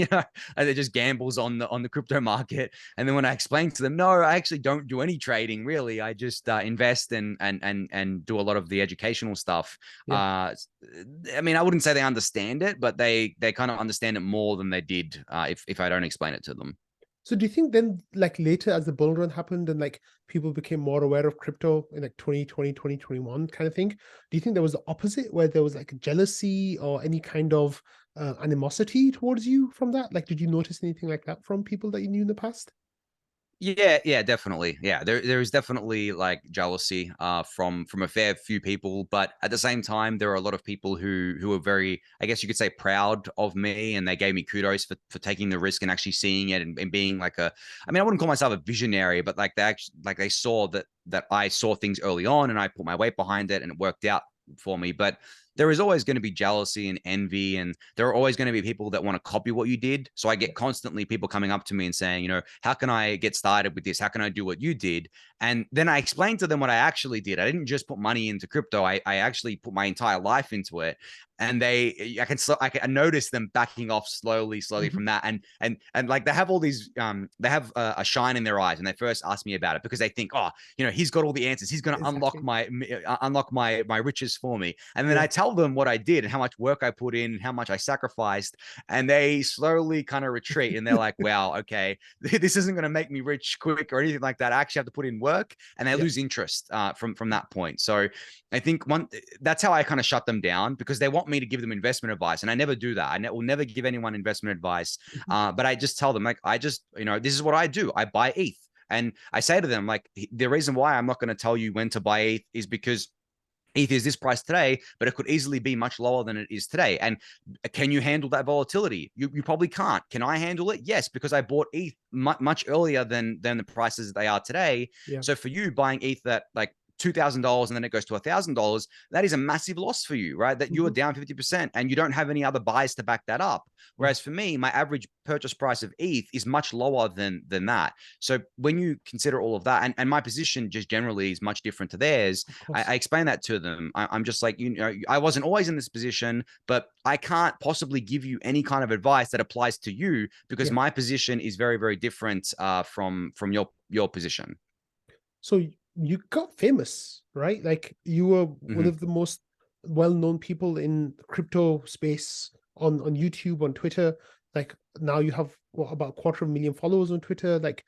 just gambles on the crypto market. And then when I explained to them, no, I actually don't do any trading really. I just invest and do a lot of the educational stuff. Yeah. I mean, I wouldn't say they understand it, but they kind of understand it more than they did if I don't explain it to them. So do you think then, like later as the bull run happened and like people became more aware of crypto in like 2020, 2021 kind of thing, do you think there was the opposite where there was like jealousy or any kind of animosity towards you from that? Like, did you notice anything like that from people that you knew in the past? Yeah, definitely. Yeah, there is definitely like jealousy from a fair few people, but at the same time, there are a lot of people who are very, I guess you could say, proud of me, and they gave me kudos for taking the risk and actually seeing it and being like a, I mean, I wouldn't call myself a visionary, but like they saw that I saw things early on and I put my weight behind it and it worked out for me. But there is always going to be jealousy and envy, and there are always going to be people that want to copy what you did. So I get constantly people coming up to me and saying, how can I get started with this? How can I do what you did? And then I explained to them what I actually did. I didn't just put money into crypto. I actually put my entire life into it. And I can notice them backing off slowly Mhm. from that. And like they have all these, they have a shine in their eyes, and they first ask me about it because they think, oh, he's got all the answers. He's going to Exactly. unlock my riches for me. And then Yeah. I tell them what I did and how much work I put in, and how much I sacrificed, and they slowly kind of retreat. And they're like, "Wow, okay, this isn't going to make me rich quick or anything like that. I actually have to put in work," and they Yeah. lose interest from that point. So I think that's how I kind of shut them down, because they want me to give them investment advice, and I never do that. Will never give anyone investment advice, Mhm. but I just tell them, like, I just this is what I do. I buy ETH. And I say to them, like, the reason why I'm not going to tell you when to buy ETH is because ETH is this price today, but it could easily be much lower than it is today. And can you handle that volatility? You probably can't. Can I handle it? Yes, because I bought ETH much earlier than the prices they are today. Yeah. So for you buying ETH at like $2,000 and then it goes to $1,000, that is a massive loss for you, right? That you are Mhm. down 50% and you don't have any other buys to back that up. Yeah. Whereas for me, my average purchase price of ETH is much lower than that. So when you consider all of that, and my position just generally is much different to theirs, Of I course. explain that to them. I'm just like, I wasn't always in this position, but I can't possibly give you any kind of advice that applies to you because Yeah. my position is very, very different from your position. So you got famous, right? Like you were one Mm-hmm. of the most well-known people in crypto space on YouTube, on Twitter. Like now you have what, about 250,000 followers on Twitter, like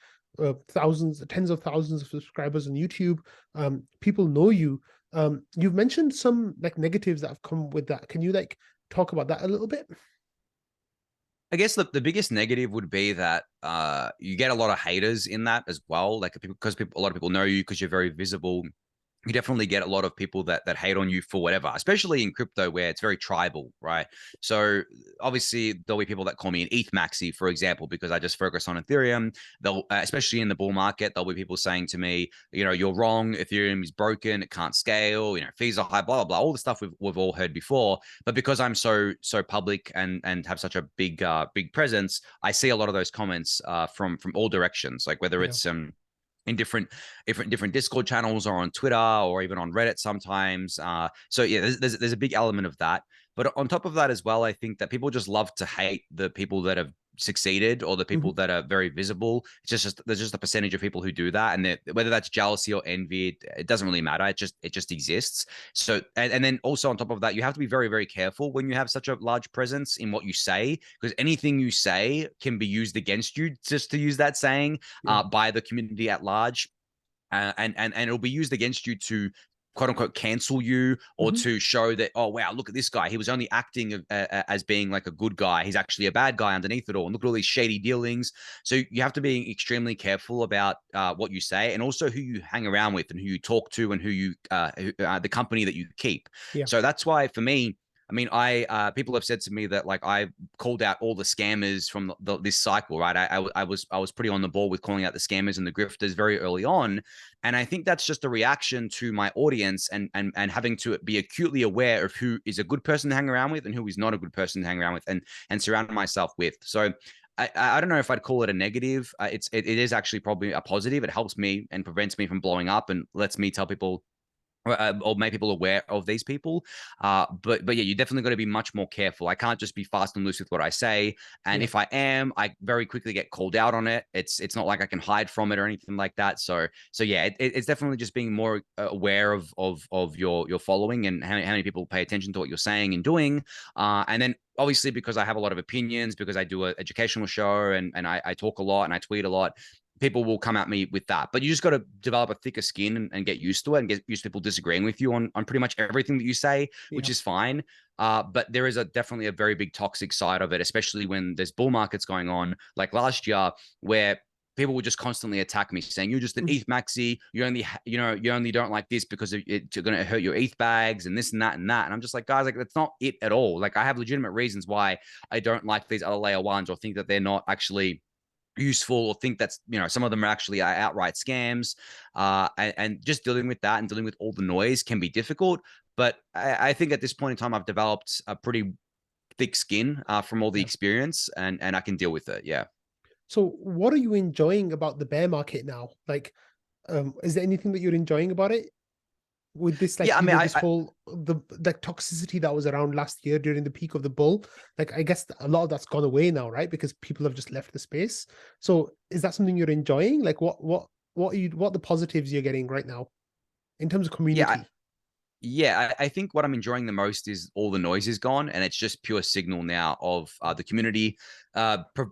thousands, tens of thousands of subscribers on YouTube. People know you. You've mentioned some like negatives that have come with that. Can you like talk about that a little bit? I guess the biggest negative would be that you get a lot of haters in that as well. Like a lot of people know you because you're very visible. You definitely get a lot of people that hate on you for whatever, especially in crypto where it's very tribal, right? So obviously there'll be people that call me an ETH maxi, for example, because I just focus on Ethereum. They'll, especially in the bull market, there'll be people saying to me, you're wrong. Ethereum is broken. It can't scale. Fees are high. Blah blah blah. All the stuff we've all heard before. But because I'm so public and have such a big presence, I see a lot of those comments from all directions, like whether Yeah. it's in different Discord channels or on Twitter or even on Reddit sometimes. So yeah, there's a big element of that. But on top of that as well, I think that people just love to hate the people that have succeeded or the people Mhm. that are very visible. It's just there's just a percentage of people who do that, and whether that's jealousy or envy, it doesn't really matter. It just exists. So and then also on top of that, you have to be very very careful when you have such a large presence in what you say, because anything you say can be used against you. Just to use that saying, Yeah. by the community at large, and it'll be used against you to quote unquote cancel you or Mhm. to show that, oh wow, look at this guy, he was only acting as being like a good guy, he's actually a bad guy underneath it all, and look at all these shady dealings. So you have to be extremely careful about what you say, and also who you hang around with and who you talk to and who you the company that you keep. Yeah. So that's why for me, mean, people have said to me that like I called out all the scammers from this cycle, right? I was pretty on the ball with calling out the scammers and the grifters very early on, and I think that's just a reaction to my audience and having to be acutely aware of who is a good person to hang around with and who is not a good person to hang around with, and surround myself with. So I don't know if I'd call it a negative. It is actually probably a positive. It helps me and prevents me from blowing up and lets me tell people or make people aware of these people. But yeah, you definitely got to be much more careful. I can't just be fast and loose with what I say. And Yeah. if I am, I very quickly get called out on it. It's not like I can hide from it or anything like that. So yeah, it's definitely just being more aware of your following and how many people pay attention to what you're saying and doing. And then obviously because I have a lot of opinions, because I do an educational show and I talk a lot and I tweet a lot, people will come at me with that. But you just got to develop a thicker skin and get used to it and get used to people disagreeing with you on pretty much everything that you say, which Yeah. is fine. But there is definitely a very big toxic side of it, especially when there's bull markets going on, like last year, where people would just constantly attack me saying, you're just an ETH maxi. You only don't like this because it's going to hurt your ETH bags and this and that and that. And I'm just like, guys, like that's not it at all. Like I have legitimate reasons why I don't like these other layer ones or think that they're not actually useful or think that's, some of them are actually outright scams, and just dealing with that and dealing with all the noise can be difficult. But I think at this point in time I've developed a pretty thick skin from all the Yeah. experience, and I can deal with it. Yeah. So what are you enjoying about the bear market now? Like, is there anything that you're enjoying about it? With this, like, Yeah, I mean, this whole the like toxicity that was around last year during the peak of the bull, like I guess a lot of that's gone away now, right? Because people have just left the space. So is that something you're enjoying? Like what are the positives you're getting right now in terms of yeah, community? I think what I'm enjoying the most is all the noise is gone, and it's just pure signal now of the community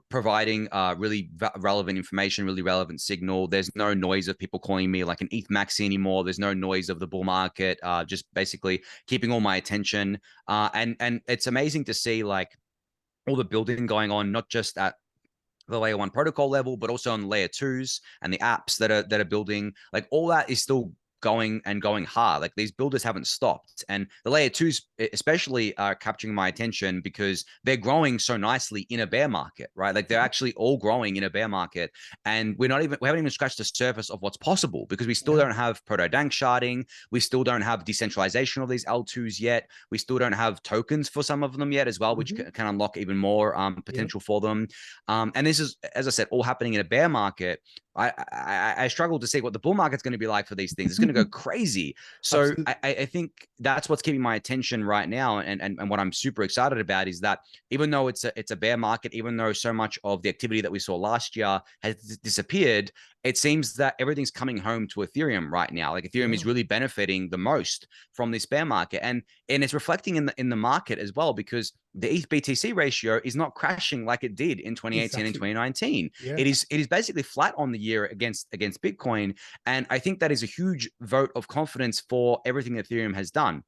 providing really relevant information, really relevant signal. There's no noise of people calling me like an ETH maxi anymore. There's no noise of the bull market. Just basically keeping all my attention. And it's amazing to see like all the building going on, not just at the layer one protocol level, but also on layer twos and the apps that are building. Like all that is still going hard. Like these builders haven't stopped, and the layer twos especially are capturing my attention because they're growing so nicely in a bear market, right? Like they're actually all growing in a bear market, and we haven't even scratched the surface of what's possible because we still Yeah. don't have proto dank sharding, we still don't have decentralization of these L2s yet, we still don't have tokens for some of them yet as well, which can unlock even more Yeah. potential for them. And this is, as I said, all happening in a bear market. I struggle to see what the bull market's going to be like for these things. It's going to go crazy. So Absolutely. I think that's what's keeping my attention right now, and what I'm super excited about is that even though it's a bear market, even though so much of the activity that we saw last year has disappeared, it seems that everything's coming home to Ethereum right now. Like Ethereum is Yeah. really benefiting the most from this bear market, and it's reflecting in the market as well, because the ETH BTC ratio is not crashing like it did in 2018 and Exactly. 2019. Yeah. It is basically flat on the year against Bitcoin, and I think that is a huge vote of confidence for everything Ethereum has done.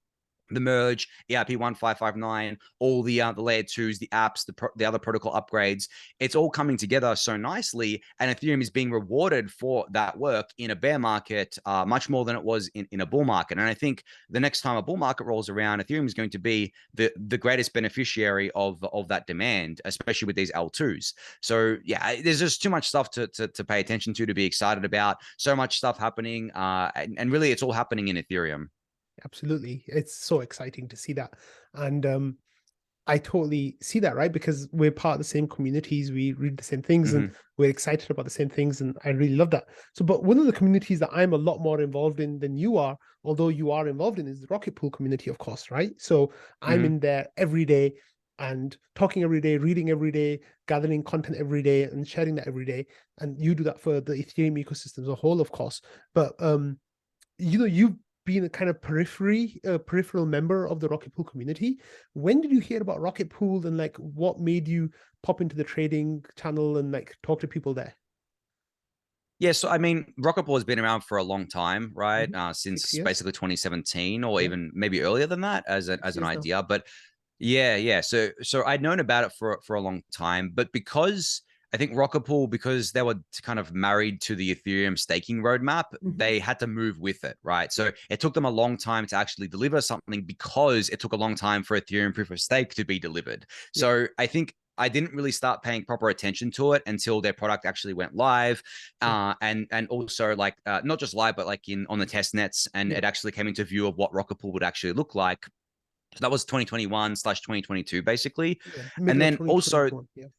The merge, EIP 1559, all the layer twos, the apps, the other protocol upgrades, it's all coming together so nicely, and Ethereum is being rewarded for that work in a bear market much more than it was in a bull market. And I think the next time a bull market rolls around, Ethereum is going to be the greatest beneficiary of that demand, especially with these L2s. So yeah, there's just too much stuff to pay attention to be excited about. So much stuff happening, and really, it's all happening in Ethereum. Absolutely. It's so exciting to see that. And I totally see that, right? Because we're part of the same communities, we read the same things, and Mm-hmm. we're excited about the same things. And I really love that. So, but one of the communities that I'm a lot more involved in than you are, although you are involved in, is the Rocket Pool community, of course, right? So I'm Mm-hmm. in there every day and talking every day, reading every day, gathering content every day, and sharing that every day. And you do that for the Ethereum ecosystem as a whole, of course. But you've been a kind of peripheral member of the Rocket Pool community. When did you hear about Rocket Pool, and like what made you pop into the trading channel and like talk to people there? Yeah, so I mean, Rocket Ball has been around for a long time, right? Mhm. Six Since years. basically 2017, or Yeah, even maybe earlier than that, six as an years now. idea. But yeah. So I'd known about it for a long time, but because I think Rocket Pool, because they were kind of married to the Ethereum staking roadmap, they had to move with it, right? So it took them a long time to actually deliver something because it took a long time for Ethereum proof of stake to be delivered. So I think I didn't really start paying proper attention to it until their product actually went live, and also like not just live, but like on the test nets, and it actually came into view of what Rocket Pool would actually look like. So that was 2021/2022, basically. And Middle of then also 2021.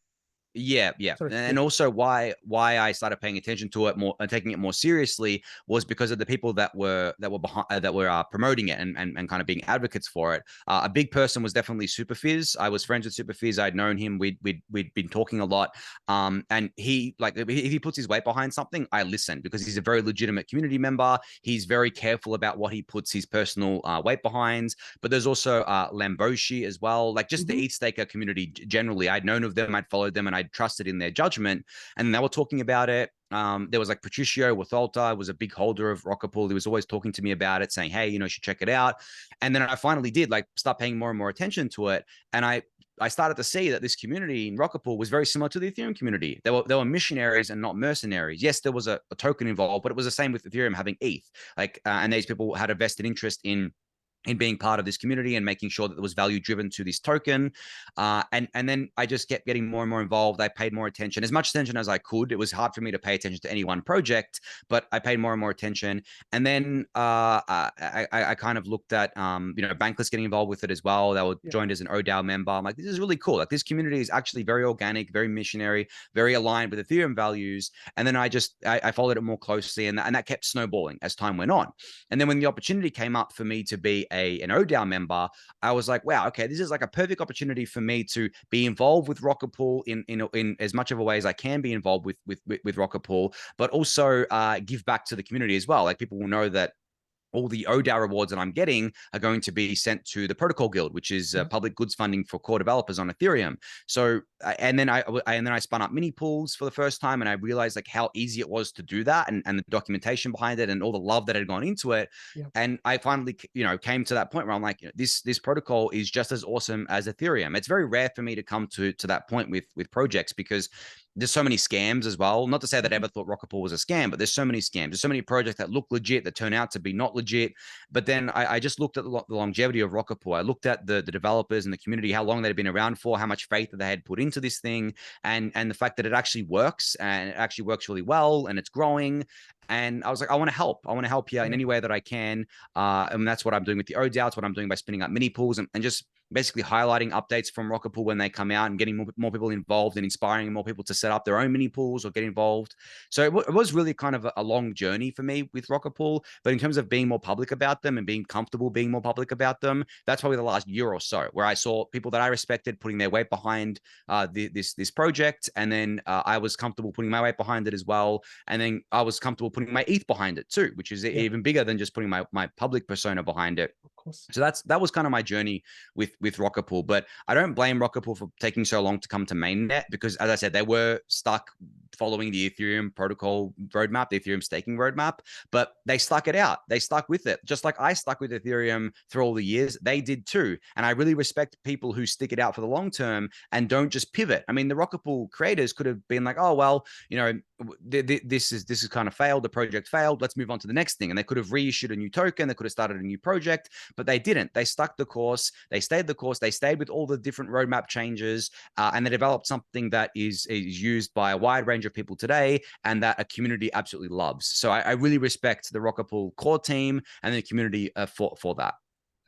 yeah, and also why I started paying attention to it more and taking it more seriously was because of the people that were behind that were promoting it and kind of being advocates for it. A big person was definitely Superfizz. I was friends with Superfizz. I'd known him. We'd been talking a lot. And he, like, if he puts his weight behind something, I listen, because he's a very legitimate community member. He's very careful about what he puts his personal weight behind. But there's also Lamboshi as well, like just the ETH Staker community generally. I'd known of them, I'd followed them, and I'd trusted in their judgment. And they were talking about it. There was like Patricio Watholta was a big holder of Rocket Pool. He was always talking to me about it, saying, hey, you should check it out. And then I finally did like start paying more and more attention to it. And I started to see that this community in Rocket Pool was very similar to the Ethereum community. They were missionaries and not mercenaries. Yes, there was a token involved, but it was the same with Ethereum having ETH. Like, and these people had a vested interest in being part of this community and making sure that there was value driven to this token. And then I just kept getting more and more involved. I paid more attention, as much attention as I could. It was hard for me to pay attention to any one project, but I paid more and more attention. And then I kind of looked at, Bankless getting involved with it as well. They were joined as an oDAO member. I'm like, this is really cool. Like, this community is actually very organic, very missionary, very aligned with Ethereum values. And then I followed it more closely, and that kept snowballing as time went on. And then when the opportunity came up for me to be an oDAO member, I was like, wow, okay, this is like a perfect opportunity for me to be involved with Rocket Pool in as much of a way as I can be involved with Rocket Pool, but also give back to the community as well. Like, people will know that all the oDAO rewards that I'm getting are going to be sent to the Protocol Guild, which is public goods funding for core developers on Ethereum. So, and then I spun up mini pools for the first time, and I realized like how easy it was to do that, and the documentation behind it, and all the love that had gone into it. And I finally, came to that point where I'm like, this protocol is just as awesome as Ethereum. It's very rare for me to come to that point with projects, because there's so many scams as well. Not to say that I ever thought Rocket Pool was a scam, but there's so many scams. There's so many projects that look legit that turn out to be not legit. But then I just looked at the longevity of Rocket Pool. I looked at the developers and the community, how long they'd been around for, how much faith that they had put into this thing, and the fact that it actually works, and it actually works really well, and it's growing. And I was like, I want to help. I want to help here in any way that I can. And that's what I'm doing with the oDAO. It's what I'm doing by spinning up mini pools and just basically highlighting updates from Rocket Pool when they come out, and getting more people involved, and inspiring more people to set up their own mini pools or get involved. So it was really kind of a long journey for me with Rocket Pool. But in terms of being more public about them and being comfortable being more public about them, that's probably the last year or so, where I saw people that I respected putting their weight behind this project. And then I was comfortable putting my weight behind it as well. And then I was comfortable putting my ETH behind it too, which is even bigger than just putting my public persona behind it. Of course. So that was kind of my journey with Rocket Pool. But I don't blame Rocket Pool for taking so long to come to mainnet, because, as I said, they were stuck following the Ethereum protocol roadmap, the Ethereum staking roadmap, but they stuck it out. They stuck with it. Just like I stuck with Ethereum through all the years, they did too. And I really respect people who stick it out for the long term and don't just pivot. I mean, the Rocket Pool creators could have been like, oh, well, this is kind of failed. The project failed. Let's move on to the next thing. And they could have reissued a new token. They could have started a new project, but they didn't. They stuck the course. They stayed the course. They stayed with all the different roadmap changes, and they developed something that is used by a wide range of people today, and that a community absolutely loves. So I really respect the Rocket Pool core team and the community for that.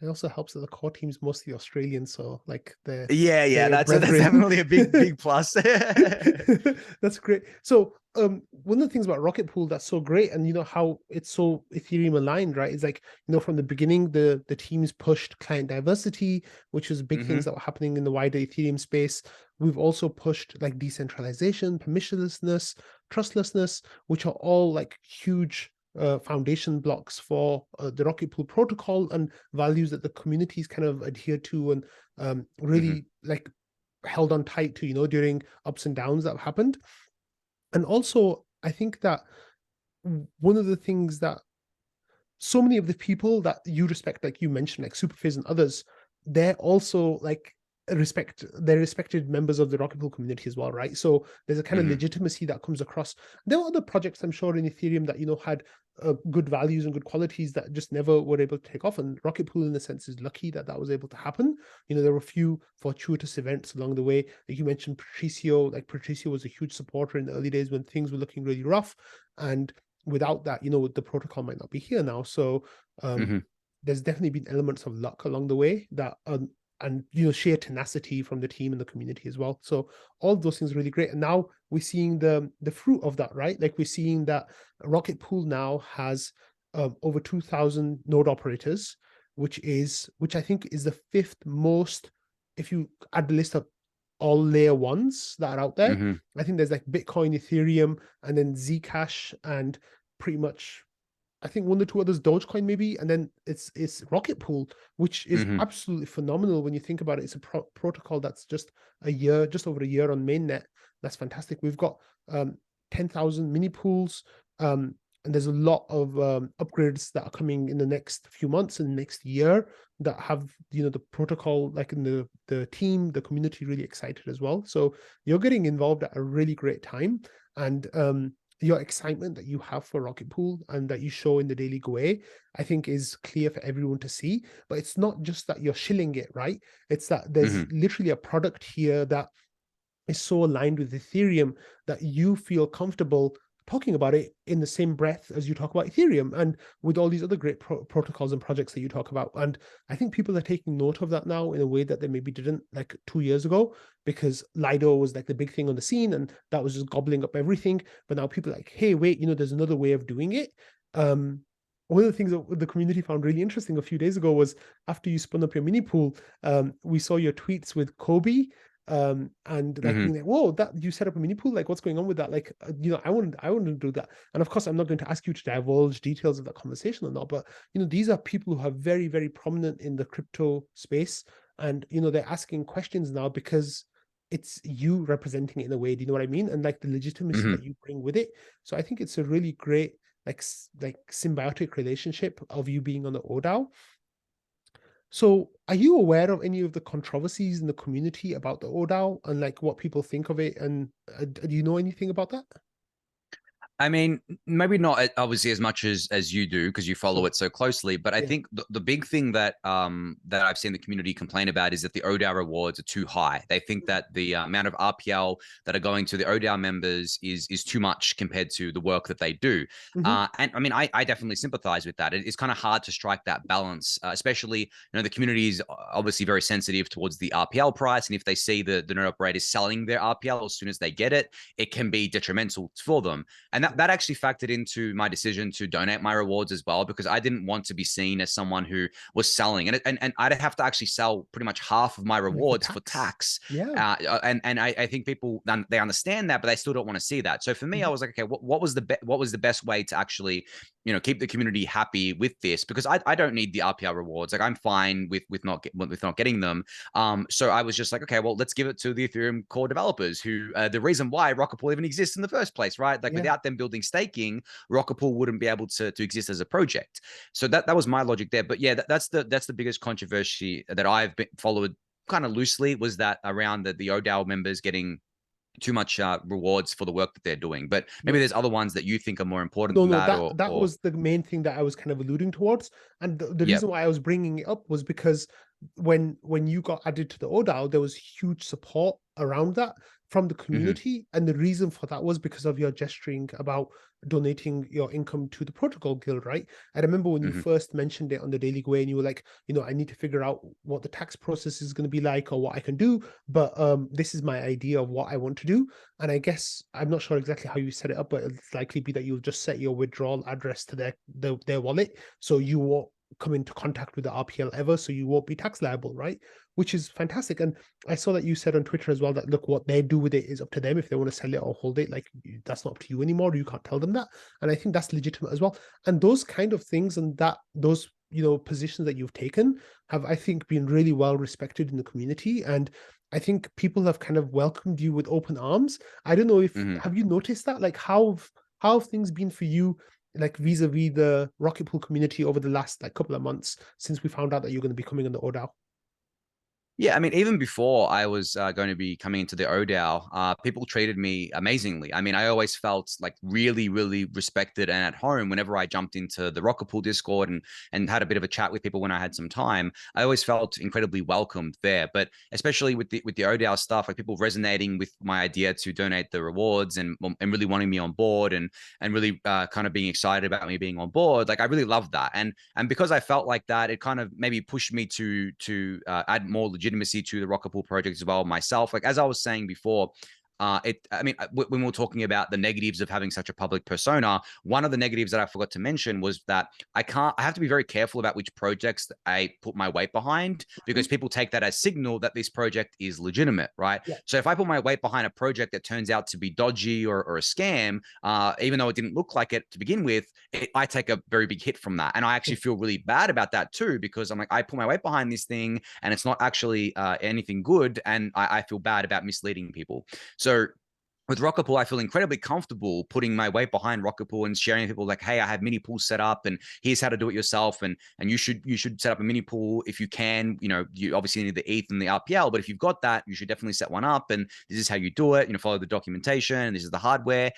It also helps that the core team's mostly Australian, so like that's definitely a big plus. That's great. So one of the things about Rocket Pool that's so great, and how it's so Ethereum aligned, right, is like, from the beginning the teams pushed client diversity, which was big things that were happening in the wider Ethereum space. We've also pushed like decentralization, permissionlessness, trustlessness, which are all like huge foundation blocks for the Rocket Pool protocol, and values that the communities kind of adhere to and really like held on tight to, during ups and downs that have happened. And also, I think that one of the things that so many of the people that you respect, like you mentioned, like Superfizz and others, they're also like they're respected members of the Rocket Pool community as well, right? So there's a kind of legitimacy that comes across. There are other projects, I'm sure, in Ethereum that, you know, had good values and good qualities that just never were able to take off. And Rocket Pool, in a sense, is lucky that that was able to happen. You know, there were a few fortuitous events along the way. Like you mentioned, Patricio, like Patricio was a huge supporter in the early days when things were looking really rough. And without that, you know, the protocol might not be here now. So there's definitely been elements of luck along the way that and, you know, sheer tenacity from the team and the community as well. So all of those things are really great. And now we're seeing the fruit of that, right? Like we're seeing that Rocket Pool now has over 2,000 node operators, which I think is the 5th most, if you add the list of all layer ones that are out there. I think there's like Bitcoin, Ethereum, and then Zcash, and pretty much I think one or two others, Dogecoin maybe, and then it's Rocket Pool, which is absolutely phenomenal when you think about it. It's a protocol that's just over a year on mainnet. That's fantastic. We've got 10,000 mini pools, and there's a lot of upgrades that are coming in the next few months and next year that have, you know, the protocol, like in the team, the community really excited as well. So you're getting involved at a really great time, and your excitement that you have for Rocket Pool and that you show in the Daily Gwei, I think is clear for everyone to see. But it's not just that you're shilling it, right? It's that there's literally a product here that is so aligned with Ethereum that you feel comfortable talking about it in the same breath as you talk about Ethereum and with all these other great protocols and projects that you talk about. And I think people are taking note of that now in a way that they maybe didn't like 2 years ago, because Lido was like the big thing on the scene and that was just gobbling up everything. But now people are like, hey, wait, you know, there's another way of doing it. One of the things that the community found really interesting a few days ago was after you spun up your mini pool, we saw your tweets with Kobe, and like being like, whoa, that you set up a mini pool, like what's going on with that? Like, you know, I want to do that. And of course I'm not going to ask you to divulge details of that conversation or not, but you know, these are people who are very, very prominent in the crypto space, and you know, they're asking questions now because it's you representing it in a way, do you know what I mean? And like the legitimacy that you bring with it. So I think it's a really great like symbiotic relationship of you being on the oDAO. So are you aware of any of the controversies in the community about the oDAO and like what people think of it? And do you know anything about that? I mean, maybe not obviously as much as you do because you follow it so closely. But I think the big thing that that I've seen the community complain about is that the oDAO rewards are too high. They think that the amount of RPL that are going to the oDAO members is too much compared to the work that they do. And I mean, I definitely sympathize with that. It's kind of hard to strike that balance, especially, you know, the community is obviously very sensitive towards the RPL price, and if they see the node operators selling their RPL as soon as they get it, it can be detrimental for them. And that actually factored into my decision to donate my rewards as well, because I didn't want to be seen as someone who was selling, and I'd have to actually sell pretty much half of my rewards for tax. And I think people, they understand that, but they still don't want to see that. So for me, I was like, okay, what was the best way to actually, you know, keep the community happy with this? Because I don't need the RPL rewards. Like I'm fine with not getting them. So I was just like, okay, well, let's give it to the Ethereum core developers who the reason why Rocket Pool even exists in the first place, right? Like without them building staking, Rocket Pool wouldn't be able to exist as a project. So that was my logic there. But yeah, that's the biggest controversy that I've followed kind of loosely, was that around the oDAO members getting too much rewards for the work that they're doing. But maybe there's other ones that you think are more important than that. That was the main thing that I was kind of alluding towards. And the reason why I was bringing it up was because when you got added to the oDAO, there was huge support around that from the community. And the reason for that was because of your gesturing about donating your income to the protocol guild, right? I remember when you first mentioned it on the Daily Gwei and you were like, you know, I need to figure out what the tax process is going to be like or what I can do, but this is my idea of what I want to do. And I guess I'm not sure exactly how you set it up, but it's likely be that you'll just set your withdrawal address to their wallet, so you won't come into contact with the RPL ever, so you won't be tax liable, right? Which is fantastic. And I saw that you said on Twitter as well that, look, what they do with it is up to them if they want to sell it or hold it. Like, that's not up to you anymore. You can't tell them that. And I think that's legitimate as well. And those kind of things and those, you know, positions that you've taken have, I think, been really well respected in the community. And I think people have kind of welcomed you with open arms. I don't know if, have you noticed that? Like, how have things been for you, like vis-a-vis the Rocket Pool community over the last like couple of months since we found out that you're going to be coming on the oDAO? Yeah, I mean, even before I was going to be coming into the oDAO, people treated me amazingly. I mean, I always felt like really, really respected and at home whenever I jumped into the Rocket Pool Discord and had a bit of a chat with people when I had some time. I always felt incredibly welcomed there. But especially with the oDAO stuff, like people resonating with my idea to donate the rewards and really wanting me on board and really kind of being excited about me being on board. Like I really loved that, and because I felt like that, it kind of maybe pushed me to add more legitimacy to the Rocket Pool project as well myself. Like as I was saying before, I mean, when we were talking about the negatives of having such a public persona, one of the negatives that I forgot to mention was that I have to be very careful about which projects I put my weight behind, because people take that as signal that this project is legitimate, right? Yeah. So if I put my weight behind a project that turns out to be dodgy or a scam, even though it didn't look like it to begin with, I take a very big hit from that. And I actually feel really bad about that too, because I'm like, I put my weight behind this thing and it's not actually anything good. And I feel bad about misleading people. So with Rocket Pool, I feel incredibly comfortable putting my weight behind Rocket Pool and sharing with people like, hey, I have mini pools set up and here's how to do it yourself. And you should set up a mini pool if you can. You know, you obviously need the ETH and the RPL, but if you've got that, you should definitely set one up. And this is how you do it. You know, follow the documentation. This is the hardware.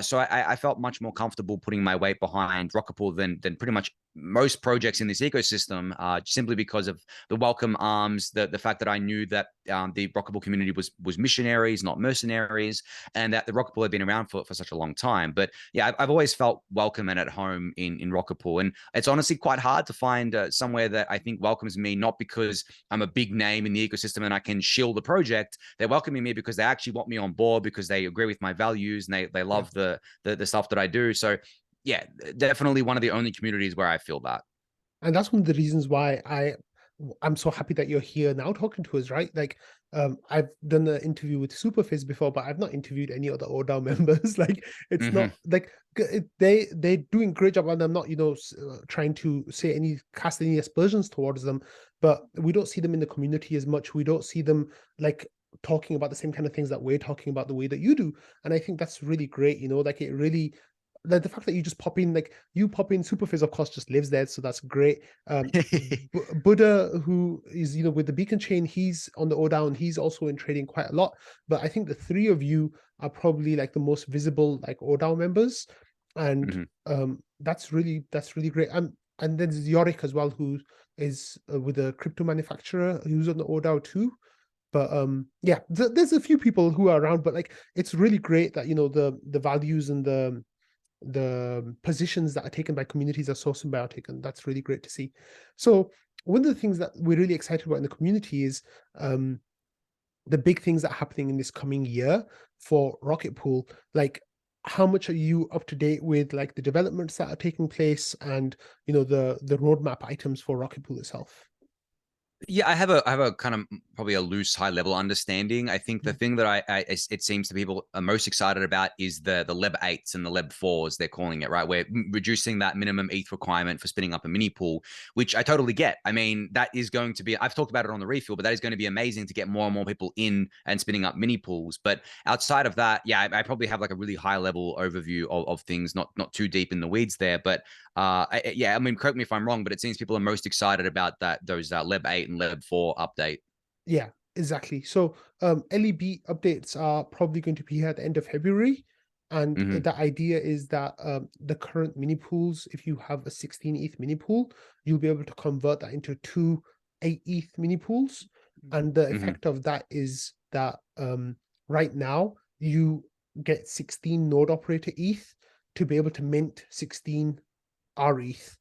So I felt much more comfortable putting my weight behind Rocket Pool than pretty much most projects in this ecosystem, simply because of the welcome arms, the fact that I knew that the Rocket Pool community was missionaries, not mercenaries, and that the Rocket Pool had been around for such a long time. But yeah, I've always felt welcome and at home in Rocket Pool. And it's honestly quite hard to find somewhere that I think welcomes me, not because I'm a big name in the ecosystem and I can shill the project. They're welcoming me because they actually want me on board, because they agree with my values and they love the stuff that I do. So yeah, definitely one of the only communities where I feel that. And that's one of the reasons why I'm so happy that you're here now talking to us, right? Like, I've done an interview with Superfizz before, but I've not interviewed any other oDAO members. Like, it's Mm-hmm. not like they're doing a great job, and I'm not, trying to say cast any aspersions towards them, but we don't see them in the community as much. We don't see them like talking about the same kind of things that we're talking about the way that you do, and I think that's really great. Like it really. The fact that you just pop in, like you pop in, Superfizz, of course, just lives there, so that's great. Buddha, who is with the Beacon chain, he's on the oDAO and he's also in trading quite a lot. But I think the three of you are probably like the most visible like oDAO members, and Mm-hmm. that's really great. And then there's Yorick as well, who is with a crypto manufacturer who's on the oDAO too. But yeah, there's a few people who are around, but like it's really great that the values and the positions that are taken by communities are so symbiotic, and that's really great to see. So one of the things that we're really excited about in the community is the big things that are happening in this coming year for Rocket Pool. Like, how much are you up to date with like the developments that are taking place and the roadmap items for Rocket Pool itself? Yeah, I have a kind of probably a loose, high level understanding. I think the thing that it seems to people are most excited about is the Leb 8s and the Leb 4s, they're calling it, right? We're reducing that minimum ETH requirement for spinning up a mini pool, which I totally get. I mean, that is going to be, I've talked about it on the refill, but that is going to be amazing to get more and more people in and spinning up mini pools. But outside of that, yeah, I probably have like a really high level overview of things, not too deep in the weeds there. But yeah, I mean, correct me if I'm wrong, but it seems people are most excited about those Leb 8 and Leb 4 update. Yeah, exactly. So LEB updates are probably going to be here at the end of February. And Mm-hmm. the idea is that the current mini pools, if you have a 16 ETH mini pool, you'll be able to convert that into two 8 ETH mini pools. And the Mm-hmm. effect of that is that right now you get 16 node operator ETH to be able to mint 16 RETH.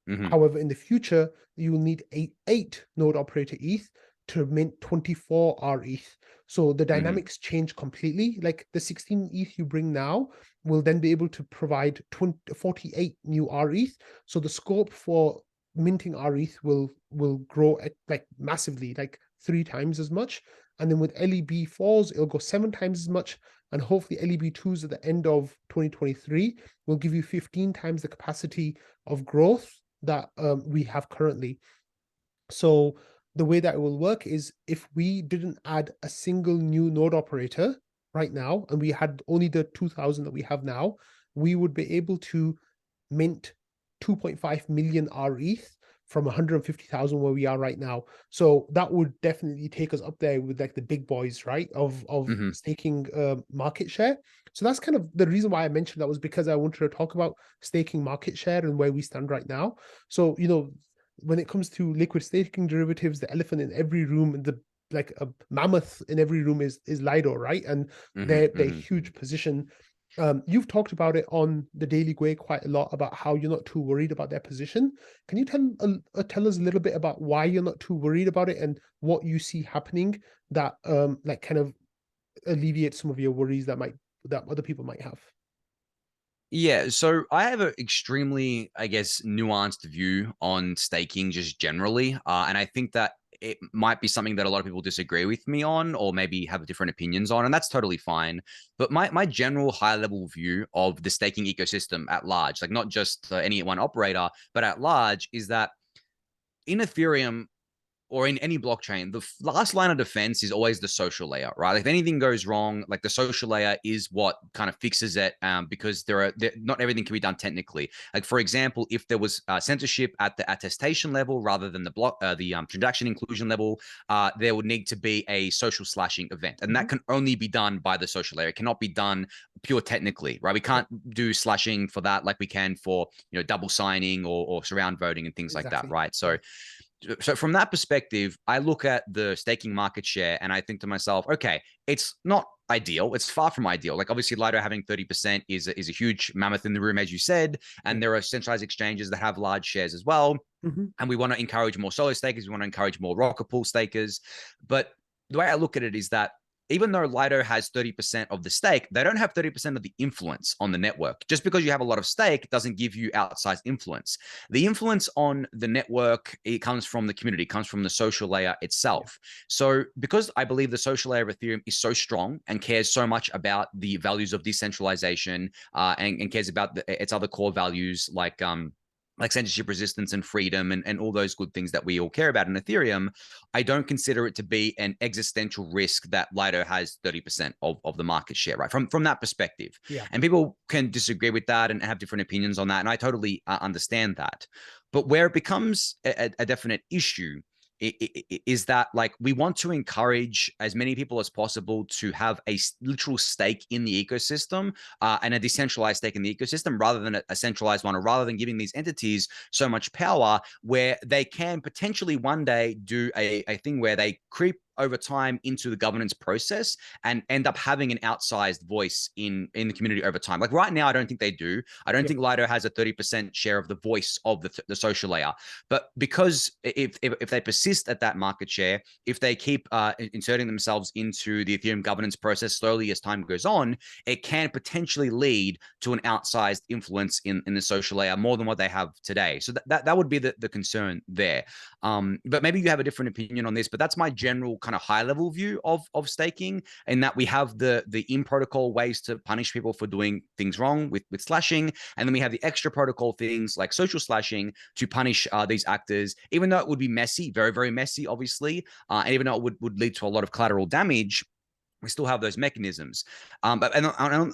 Mm-hmm. However, in the future, you will need eight node operator ETH to mint 24 RETH. So the Mm-hmm. dynamics change completely. Like the 16 ETH you bring now will then be able to provide 48 new RETH. So the scope for minting RETH will grow like massively, like 3 times as much. And then with LEB4s, it'll go 7 times as much. And hopefully LEB2s at the end of 2023 will give you 15 times the capacity of growth that we have currently. So the way that it will work is if we didn't add a single new node operator right now, and we had only the 2,000 that we have now, we would be able to mint 2.5 million RETH from 150,000 where we are right now. So that would definitely take us up there with like the big boys, right? Of staking market share. So that's kind of the reason why I mentioned that, was because I wanted to talk about staking market share and where we stand right now. So, you know, when it comes to liquid staking derivatives, the elephant in every room, the like a mammoth in every room is Lido, right? And their huge position. You've talked about it on the Daily Gwei quite a lot about how you're not too worried about their position. Can you tell us a little bit about why you're not too worried about it and what you see happening that like kind of alleviates some of your worries that other people might have? Yeah, so I have an extremely, I guess, nuanced view on staking just generally. And I think that it might be something that a lot of people disagree with me on, or maybe have different opinions on, and that's totally fine. But my general high level view of the staking ecosystem at large, like not just any one operator, but at large, is that in Ethereum, or in any blockchain, the last line of defense is always the social layer, right? Like if anything goes wrong, like the social layer is what kind of fixes it, because not everything can be done technically. Like for example, if there was censorship at the attestation level rather than the transaction inclusion level, there would need to be a social slashing event, and that can only be done by the social layer. It cannot be done pure technically, right? We can't do slashing for that like we can for double signing or surround voting and things like that, right? So from that perspective, I look at the staking market share and I think to myself, okay, it's not ideal. It's far from ideal. Like obviously Lido having 30% is a huge mammoth in the room, as you said. And there are centralized exchanges that have large shares as well. And we want to encourage more solo stakers. We want to encourage more rocket pool stakers. But the way I look at it is that even though Lido has 30% of the stake, they don't have 30% of the influence on the network. Just because you have a lot of stake doesn't give you outsized influence. The influence on the network, it comes from the community, it comes from the social layer itself. So because I believe the social layer of Ethereum is so strong and cares so much about the values of decentralization, and cares about its other core values like censorship resistance and freedom and all those good things that we all care about in Ethereum, I don't consider it to be an existential risk that Lido has 30% of the market share, right? From that perspective. Yeah. And people can disagree with that and have different opinions on that. And I totally understand that. But where it becomes a definite issue is that like we want to encourage as many people as possible to have a literal stake in the ecosystem, and a decentralized stake in the ecosystem rather than a centralized one, or rather than giving these entities so much power where they can potentially one day do a thing where they creep over time into the governance process and end up having an outsized voice in the community over time. Like right now, I don't think they do. I don't think Lido has a 30% share of the voice of the social layer. But because if they persist at that market share, if they keep inserting themselves into the Ethereum governance process slowly as time goes on, it can potentially lead to an outsized influence in the social layer more than what they have today. So that would be the concern there. But maybe you have a different opinion on this, but that's my general kind of high level view of staking, in that we have the in protocol ways to punish people for doing things wrong with slashing, and then we have the extra protocol things like social slashing to punish these actors, even though it would be messy, very, very messy, obviously, and even though it would lead to a lot of collateral damage. We still have those mechanisms. But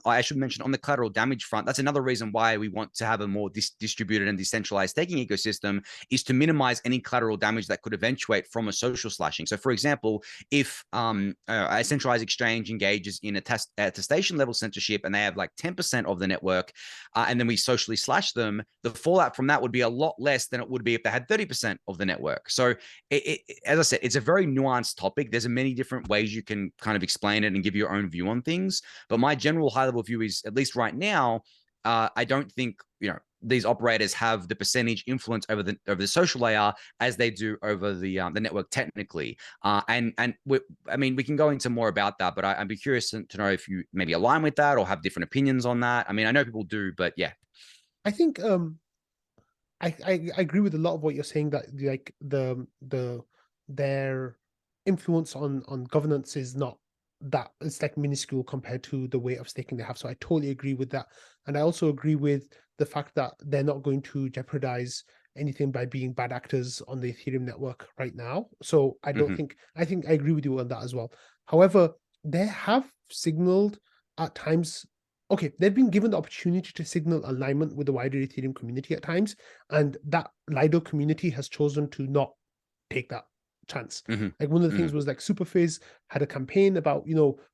I should mention on the collateral damage front, that's another reason why we want to have a more distributed and decentralized staking ecosystem, is to minimize any collateral damage that could eventuate from a social slashing. So for example, if a centralized exchange engages in a attestation level censorship and they have like 10% of the network, and then we socially slash them, the fallout from that would be a lot less than it would be if they had 30% of the network. So as I said, it's a very nuanced topic. There's many different ways you can kind of explain it and give your own view on things. But my general high level view is, at least right now, I don't think these operators have the percentage influence over the social layer as they do over the network technically. I mean, we can go into more about that, but I'd be curious to know if you maybe align with that or have different opinions on that. I mean, I know people do, but yeah. I think I agree with a lot of what you're saying, that like their influence on governance is not that, it's like minuscule compared to the weight of staking they have. So I totally agree with that. And I also agree with the fact that they're not going to jeopardize anything by being bad actors on the Ethereum network right now. So I think I agree with you on that as well. However, they have signaled at times okay, they've been given the opportunity to signal alignment with the wider Ethereum community at times, and that Lido community has chosen to not take that chance. Like one of the things was like Superfizz had a campaign about,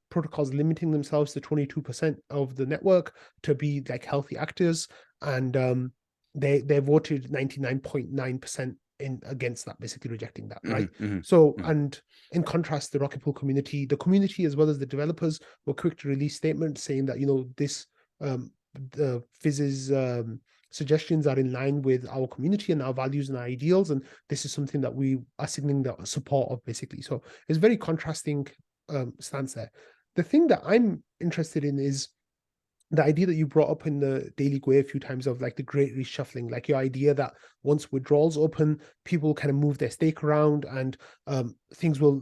protocols limiting themselves to 22% of the network to be like healthy actors, and they voted 99.9% in against that, basically rejecting that, right? So, and in contrast, the Rocket Pool community, the community as well as the developers were quick to release statements saying that, this the Fizz's suggestions are in line with our community and our values and our ideals, and this is something that we are signaling the support of, basically. So it's very contrasting stance there. The thing that I'm interested in is the idea that you brought up in the Daily Gwei a few times of like the great reshuffling, like your idea that once withdrawals open, people kind of move their stake around, and things will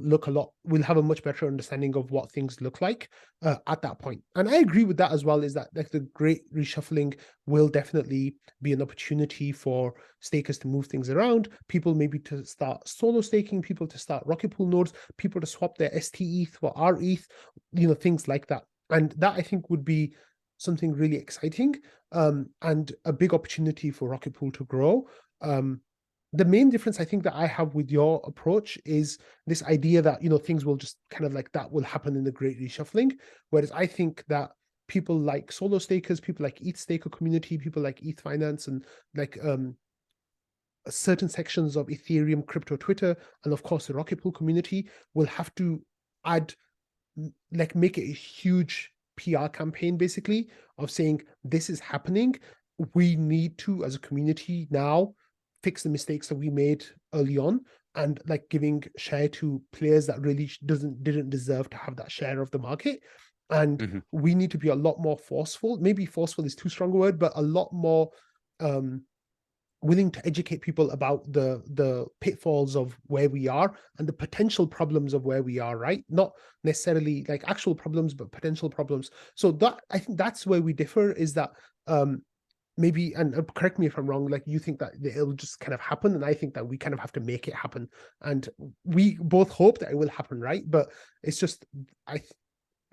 we'll have a much better understanding of what things look like at that point. And I agree with that as well, is that like the great reshuffling will definitely be an opportunity for stakers to move things around, people maybe to start solo staking, people to start Rocket Pool nodes, people to swap their STETH for rETH, things like that. And that I think would be something really exciting, and a big opportunity for Rocket Pool to grow. The main difference I think that I have with your approach is this idea that, things will just kind of like that will happen in the great reshuffling. Whereas I think that people like solo stakers, people like ETH staker community, people like ETH finance, and like certain sections of Ethereum, crypto Twitter, and of course the Rocket Pool community will have to make it a huge PR campaign, basically, of saying this is happening. We need to, as a community now, fix the mistakes that we made early on, and like giving share to players that really didn't deserve to have that share of the market. And we need to be a lot more forceful. Maybe forceful is too strong a word, but a lot more willing to educate people about the pitfalls of where we are and the potential problems of where we are, right? Not necessarily like actual problems, but potential problems. So that, I think that's where we differ, is that maybe, and correct me if I'm wrong, like you think that it'll just kind of happen, and I think that we kind of have to make it happen. And we both hope that it will happen, right? But it's just,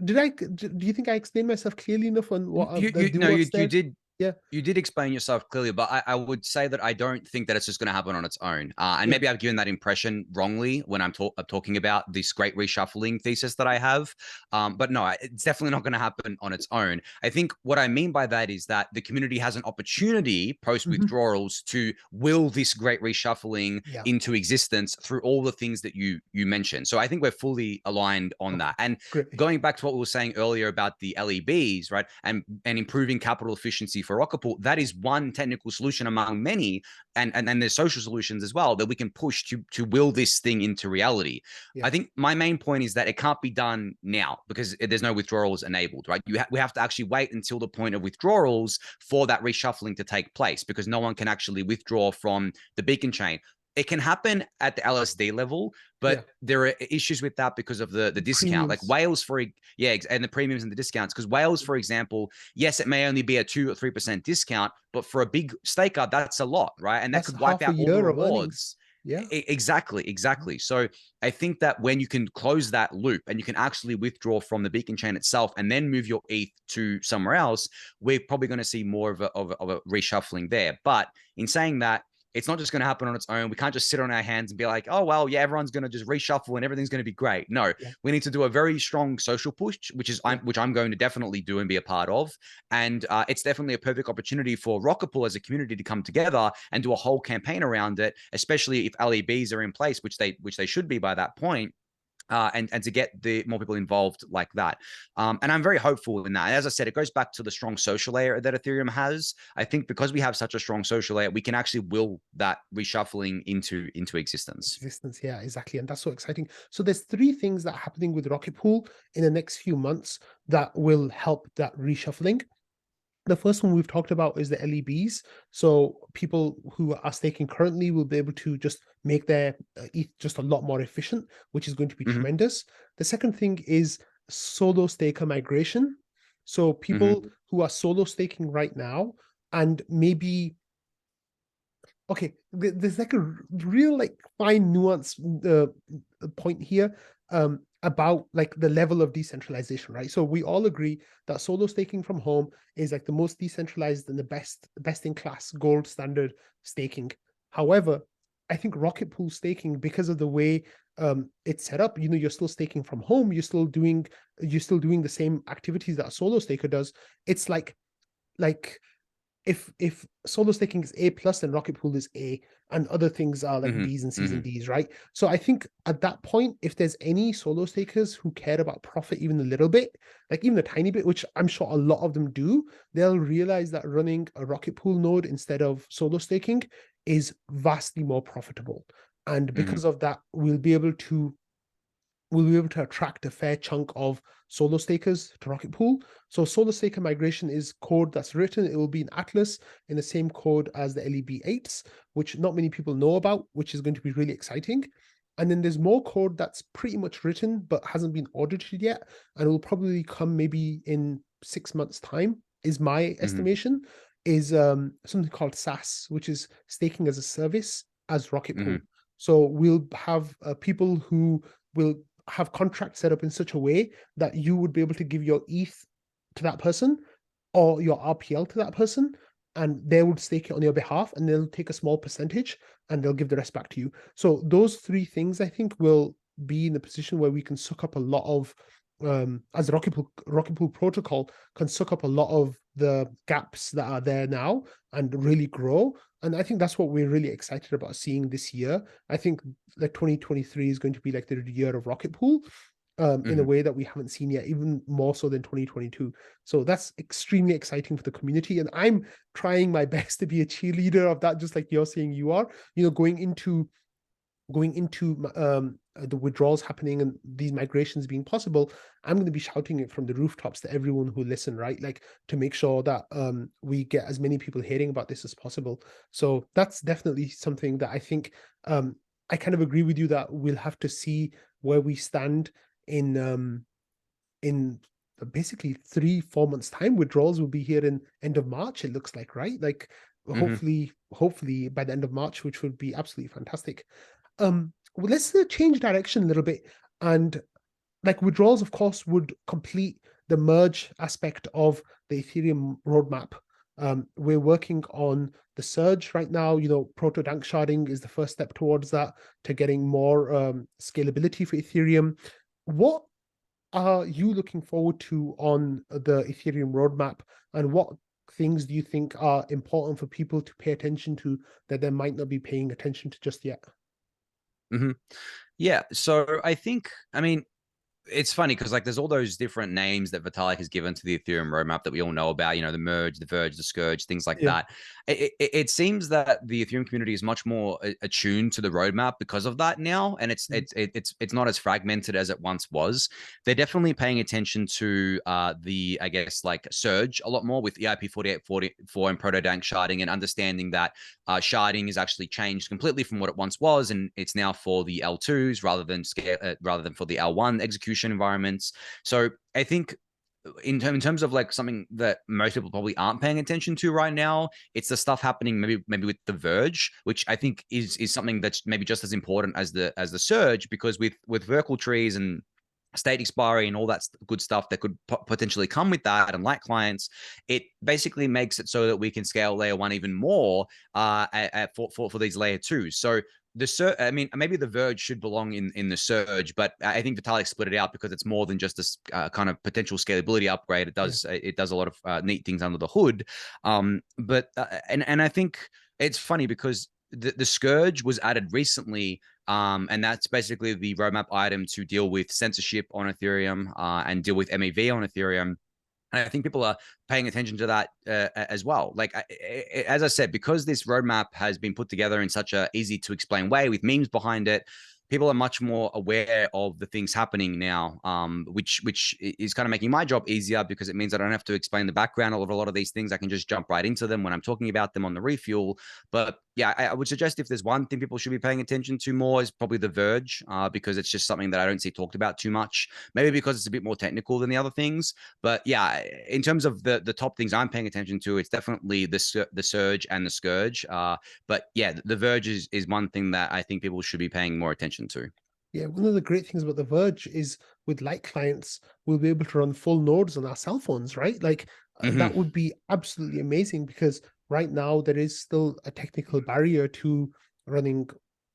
do you think I explained myself clearly enough on what you did. Yeah. You did explain yourself clearly, but I would say that I don't think that it's just going to happen on its own. And maybe I've given that impression wrongly when I'm talking about this great reshuffling thesis that I have. But no, it's definitely not going to happen on its own. I think what I mean by that is that the community has an opportunity post withdrawals to will this great reshuffling into existence through all the things that you mentioned. So I think we're fully aligned on that. And going back to what we were saying earlier about the LEBs, right, and improving capital efficiency for Rocket Pool, that is one technical solution among many, and there's social solutions as well that we can push to will this thing into reality. I think my main point is that it can't be done now because there's no withdrawals enabled, right? We have to actually wait until the point of withdrawals for that reshuffling to take place, because no one can actually withdraw from the beacon chain. It can happen at the LSD level, but there are issues with that because of the discount. Like whales and the premiums and the discounts. Because whales, for example, yes, it may only be a 2 or 3% discount, but for a big staker, that's a lot, right? And that could wipe out all the rewards. Exactly. So I think that when you can close that loop and you can actually withdraw from the beacon chain itself and then move your ETH to somewhere else, we're probably going to see more of a reshuffling there. But in saying that, it's not just going to happen on its own. We can't just sit on our hands and be like, oh, well, yeah, everyone's going to just reshuffle and everything's going to be great. No, we need to do a very strong social push, which I'm going to definitely do and be a part of. And it's definitely a perfect opportunity for Rocket Pool as a community to come together and do a whole campaign around it, especially if LEBs are in place, which they should be by that point. And to get the more people involved like that. And I'm very hopeful in that. And as I said, it goes back to the strong social layer that Ethereum has. I think because we have such a strong social layer, we can actually will that reshuffling into existence. Yeah, exactly. And that's so exciting. So there's 3 things that are happening with Rocket Pool in the next few months that will help that reshuffling. The first one we've talked about is the LEBs. So people who are staking currently will be able to just make their ETH just a lot more efficient, which is going to be tremendous. The second thing is solo staker migration. So people who are solo staking right now and maybe, okay, there's like a real like fine nuance point here. about like the level of decentralization, right? So we all agree that solo staking from home is like the most decentralized and the best in class gold standard staking. However, I think Rocket Pool staking, because of the way it's set up, you're still staking from home, you're still doing the same activities that a solo staker does. It's like if solo staking is A plus, then Rocket Pool is A, and other things are like B's and C's and D's, right? So I think at that point, if there's any solo stakers who care about profit even a little bit, like even a tiny bit, which I'm sure a lot of them do, they'll realize that running a Rocket Pool node instead of solo staking is vastly more profitable. And because of that, we'll be able to attract a fair chunk of solo stakers to Rocket Pool. So solo staker migration is code that's written. It will be in Atlas in the same code as the LEB8s, which not many people know about, which is going to be really exciting. And then there's more code that's pretty much written, but hasn't been audited yet. And it will probably come maybe in 6 months' time, is my estimation, is something called SaaS, which is staking as a service as Rocket Pool. So we'll have people who will have contracts set up in such a way that you would be able to give your ETH to that person or your RPL to that person, and they would stake it on your behalf, and they'll take a small percentage and they'll give the rest back to you. So those three things, I think, will be in a position where we can suck up a lot of as the Rocket Pool protocol can suck up a lot of the gaps that are there now and really grow. And I think that's what we're really excited about seeing this year. I think like 2023 is going to be like the year of Rocket Pool in a way that we haven't seen yet, even more so than 2022. So that's extremely exciting for the community. And I'm trying my best to be a cheerleader of that, just like you're saying you are, going into the withdrawals happening and these migrations being possible. I'm going to be shouting it from the rooftops to everyone who listen, right? Like to make sure that we get as many people hearing about this as possible. So that's definitely something that I think I kind of agree with you that we'll have to see where we stand in basically 3-4 months time. Withdrawals will be here in end of March, it looks like, right? Like hopefully by the end of March, which would be absolutely fantastic. Well, let's change direction a little bit, and like withdrawals, of course, would complete the merge aspect of the Ethereum roadmap. We're working on the surge right now. Proto dank sharding is the first step towards that, to getting more scalability for Ethereum. What are you looking forward to on the Ethereum roadmap, and what things do you think are important for people to pay attention to that they might not be paying attention to just yet? Yeah. So I mean, it's funny because like there's all those different names that Vitalik has given to the Ethereum roadmap that we all know about, the merge, the verge, the scourge, things like that. It seems that the Ethereum community is much more attuned to the roadmap because of that now, and it's not as fragmented as it once was. They're definitely paying attention to the, I guess, like surge a lot more with EIP 4844 and proto dank sharding, and understanding that sharding is actually changed completely from what it once was, and it's now for the L2s rather than for the L1 execution environments. So I think in terms of like something that most people probably aren't paying attention to right now, it's the stuff happening maybe with the verge, which I think is something that's maybe just as important as the surge, because with Verkle trees and state expiry and all that good stuff that could potentially come with that, and light clients, it basically makes it so that we can scale layer one even more for these layer twos. So I mean, maybe the verge should belong in the surge, but I think Vitalik split it out because it's more than just this kind of potential scalability upgrade. It does a lot of neat things under the hood. But I think it's funny because the scourge was added recently, and that's basically the roadmap item to deal with censorship on Ethereum and deal with MEV on Ethereum. And I think people are paying attention to that as well. Like, as I said, because this roadmap has been put together in such a easy to explain way with memes behind it, people are much more aware of the things happening now, which is kind of making my job easier, because it means I don't have to explain the background of a lot of these things. I can just jump right into them when I'm talking about them on the refuel. But yeah, I would suggest if there's one thing people should be paying attention to more, is probably the verge, because it's just something that I don't see talked about too much. Maybe because it's a bit more technical than the other things. But yeah, in terms of the top things I'm paying attention to, it's definitely the surge and the scourge. But yeah, the verge is one thing that I think people should be paying more attention to. Yeah, one of the great things about the Verge is with light clients, we'll be able to run full nodes on our cell phones, right? Like that would be absolutely amazing because right now there is still a technical barrier to running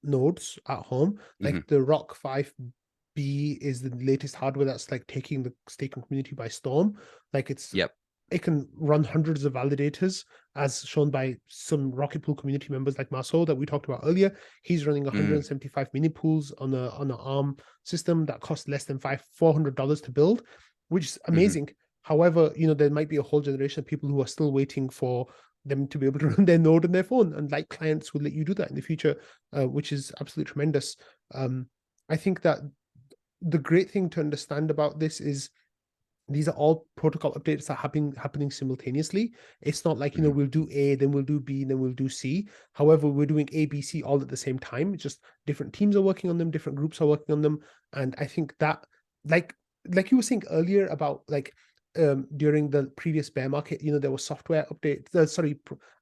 nodes at home. Like the Rock 5B is the latest hardware that's like taking the staking community by storm. Like Yep. it can run hundreds of validators, as shown by some Rocket Pool community members like Marceau that we talked about earlier. He's running 175 mini pools on an ARM system that costs less than $400 to build, which is amazing. However, there might be a whole generation of people who are still waiting for them to be able to run their node on their phone, and light clients will let you do that in the future, which is absolutely tremendous. I think that the great thing to understand about this is these are all protocol updates that are happening simultaneously. It's not like, we'll do A, then we'll do B, then we'll do C. However, we're doing A, B, C all at the same time. It's just different teams are working on them, different groups are working on them. And I think that, like you were saying earlier about during the previous bear market, there was software updates,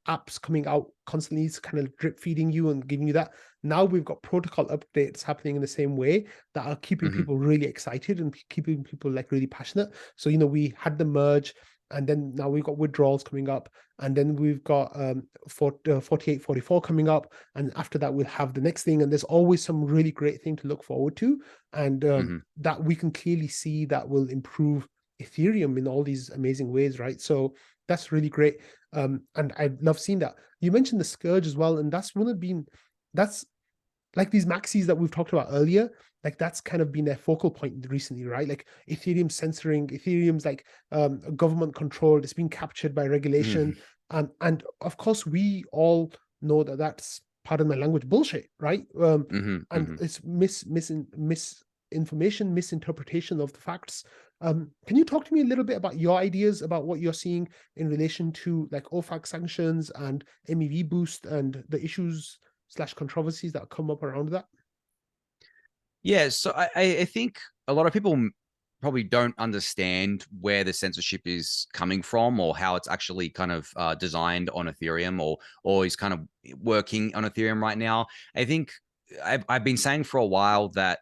apps coming out constantly, kind of drip feeding you and giving you that. Now we've got protocol updates happening in the same way that are keeping people really excited and keeping people like really passionate. So, we had the merge, and then now we've got withdrawals coming up, and then we've got 4844 coming up, and after that we'll have the next thing, and there's always some really great thing to look forward to, and that we can clearly see that will improve Ethereum in all these amazing ways, right? So that's really great. And I love seeing that. You mentioned the Scourge as well, and that's like these maxis that we've talked about earlier, like that's kind of been their focal point recently, right? Like Ethereum censoring, Ethereum's like government controlled, it's being captured by regulation. And of course, we all know that that's, pardon my language, bullshit, right? And it's misinformation, misinterpretation of the facts. Can you talk to me a little bit about your ideas about what you're seeing in relation to like OFAC sanctions and MEV boost and the issues / controversies that come up around that? Yeah, so I think a lot of people probably don't understand where the censorship is coming from or how it's actually kind of designed on Ethereum or is kind of working on Ethereum right now. I think I've been saying for a while that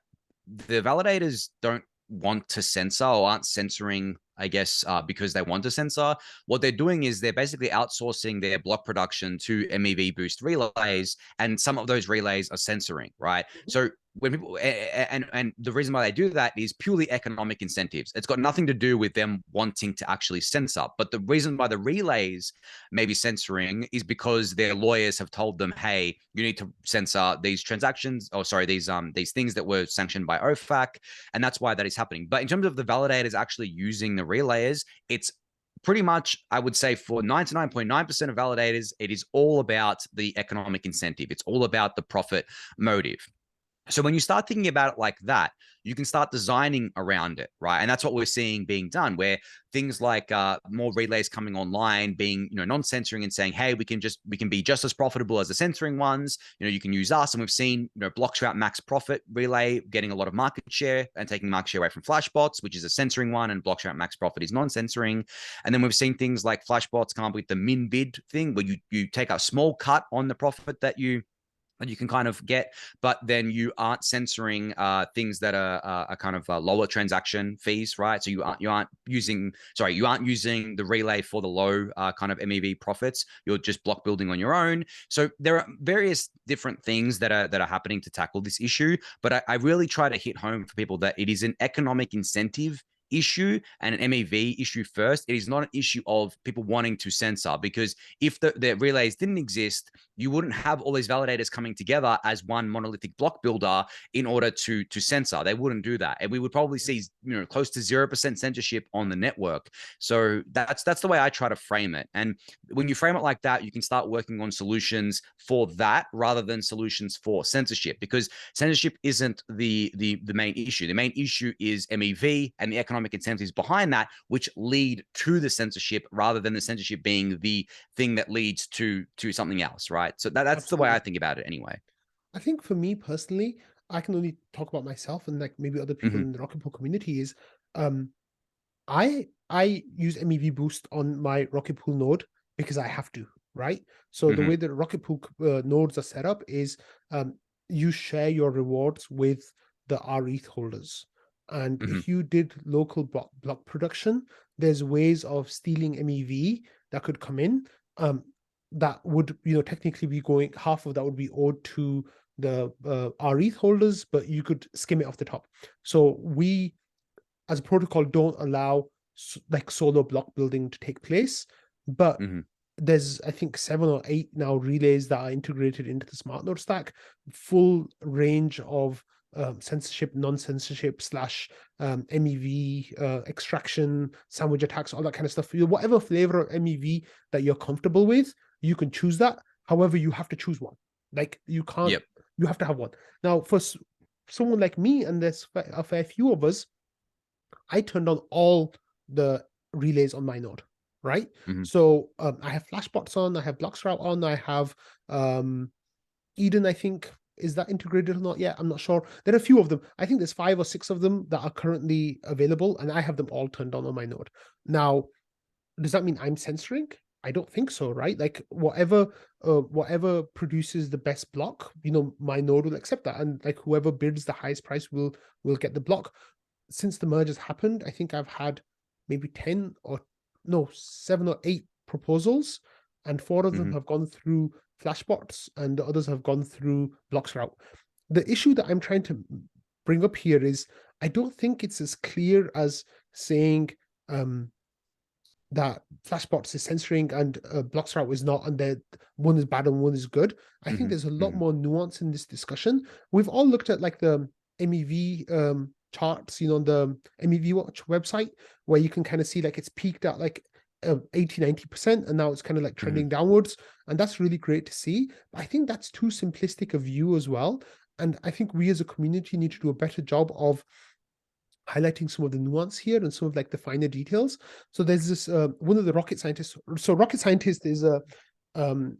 the validators don't want to censor or aren't censoring, I guess, because they want to censor. What they're doing is they're basically outsourcing their block production to MEV boost relays, and some of those relays are censoring, right? So when people and the reason why they do that is purely economic incentives. It's got nothing to do with them wanting to actually censor. But the reason why the relays may be censoring is because their lawyers have told them, hey, you need to censor these transactions, or sorry, these things that were sanctioned by OFAC, and that's why that is happening. But in terms of the validators actually using the relayers, it's pretty much, I would say, for 99.9% of validators, it is all about the economic incentive. It's all about the profit motive. So when you start thinking about it like that, you can start designing around it, right? And that's what we're seeing being done, where things like more relays coming online, being non-censoring and saying, hey, we can be just as profitable as the censoring ones. You can use us, and we've seen Blockstrat Max Profit Relay getting a lot of market share and taking market share away from Flashbots, which is a censoring one, and Blockstrat Max Profit is non-censoring. And then we've seen things like Flashbots come up with the min bid thing, where you take a small cut on the profit that you can kind of get, but then you aren't censoring things that are kind of lower transaction fees, right? So you aren't using the relay for the low kind of MEV profits. You're just block building on your own. So there are various different things that are happening to tackle this issue, but I really try to hit home for people that it is an economic incentive issue and an MEV issue first. It is not an issue of people wanting to censor, because if the relays didn't exist, you wouldn't have all these validators coming together as one monolithic block builder in order to censor. They wouldn't do that, and we would probably see close to 0% censorship on the network. So that's the way I try to frame it. And when you frame it like that, you can start working on solutions for that rather than solutions for censorship, because censorship isn't the main issue. The main issue is MEV and the economic incentives behind that, which lead to the censorship, rather than the censorship being the thing that leads to something else, right? So that's Absolutely. The way I think about it anyway. I think for me personally, I can only talk about myself and like maybe other people in the Rocket Pool community is I use MEV boost on my Rocket Pool node because I have to, right? So the way that Rocket Pool nodes are set up is you share your rewards with the rETH holders. And Hmm. if you did local block production, there's ways of stealing MEV that could come in. That would, technically be going, half of that would be owed to the rETH holders, but you could skim it off the top. So we, as a protocol, don't allow like solo block building to take place, but Hmm. there's, I think, 7 or 8 now relays that are integrated into the smart node stack, full range of censorship, non-censorship slash MEV extraction, sandwich attacks, all that kind of stuff. Whatever flavor of MEV that you're comfortable with, you can choose that. However, you have to choose one. Like you can't, Yep. you have to have one. Now, for someone like me, and there's a fair few of us, I turned on all the relays on my node, right? Hmm. So I have Flashbots on, I have Bloxroute on, I have Eden, I think. Is that integrated or not yet? I'm not sure. There are a few of them. I think there's 5 or 6 of them that are currently available, and I have them all turned on my node. Now, does that mean I'm censoring? I don't think so, right? Like whatever produces the best block, my node will accept that, and like whoever bids the highest price will get the block. Since the merge has happened, I think I've had maybe 10 or no, 7 or 8 proposals, and 4 of them Hmm. have gone through Flashbots and the others have gone through Bloxroute. The issue that I'm trying to bring up here is I don't think it's as clear as saying that Flashbots is censoring and Bloxroute is not, and that one is bad and one is good. I think Hmm. there's a lot Hmm. more nuance in this discussion. We've all looked at like the MEV charts, on the MEV Watch website, where you can kind of see like it's peaked at like 80-90%, and now it's kind of like Hmm. trending downwards, and that's really great to see. But I think that's too simplistic a view as well, and I think we as a community need to do a better job of highlighting some of the nuance here and some of like the finer details. So there's this one of the rocket scientists. So rocket scientist is a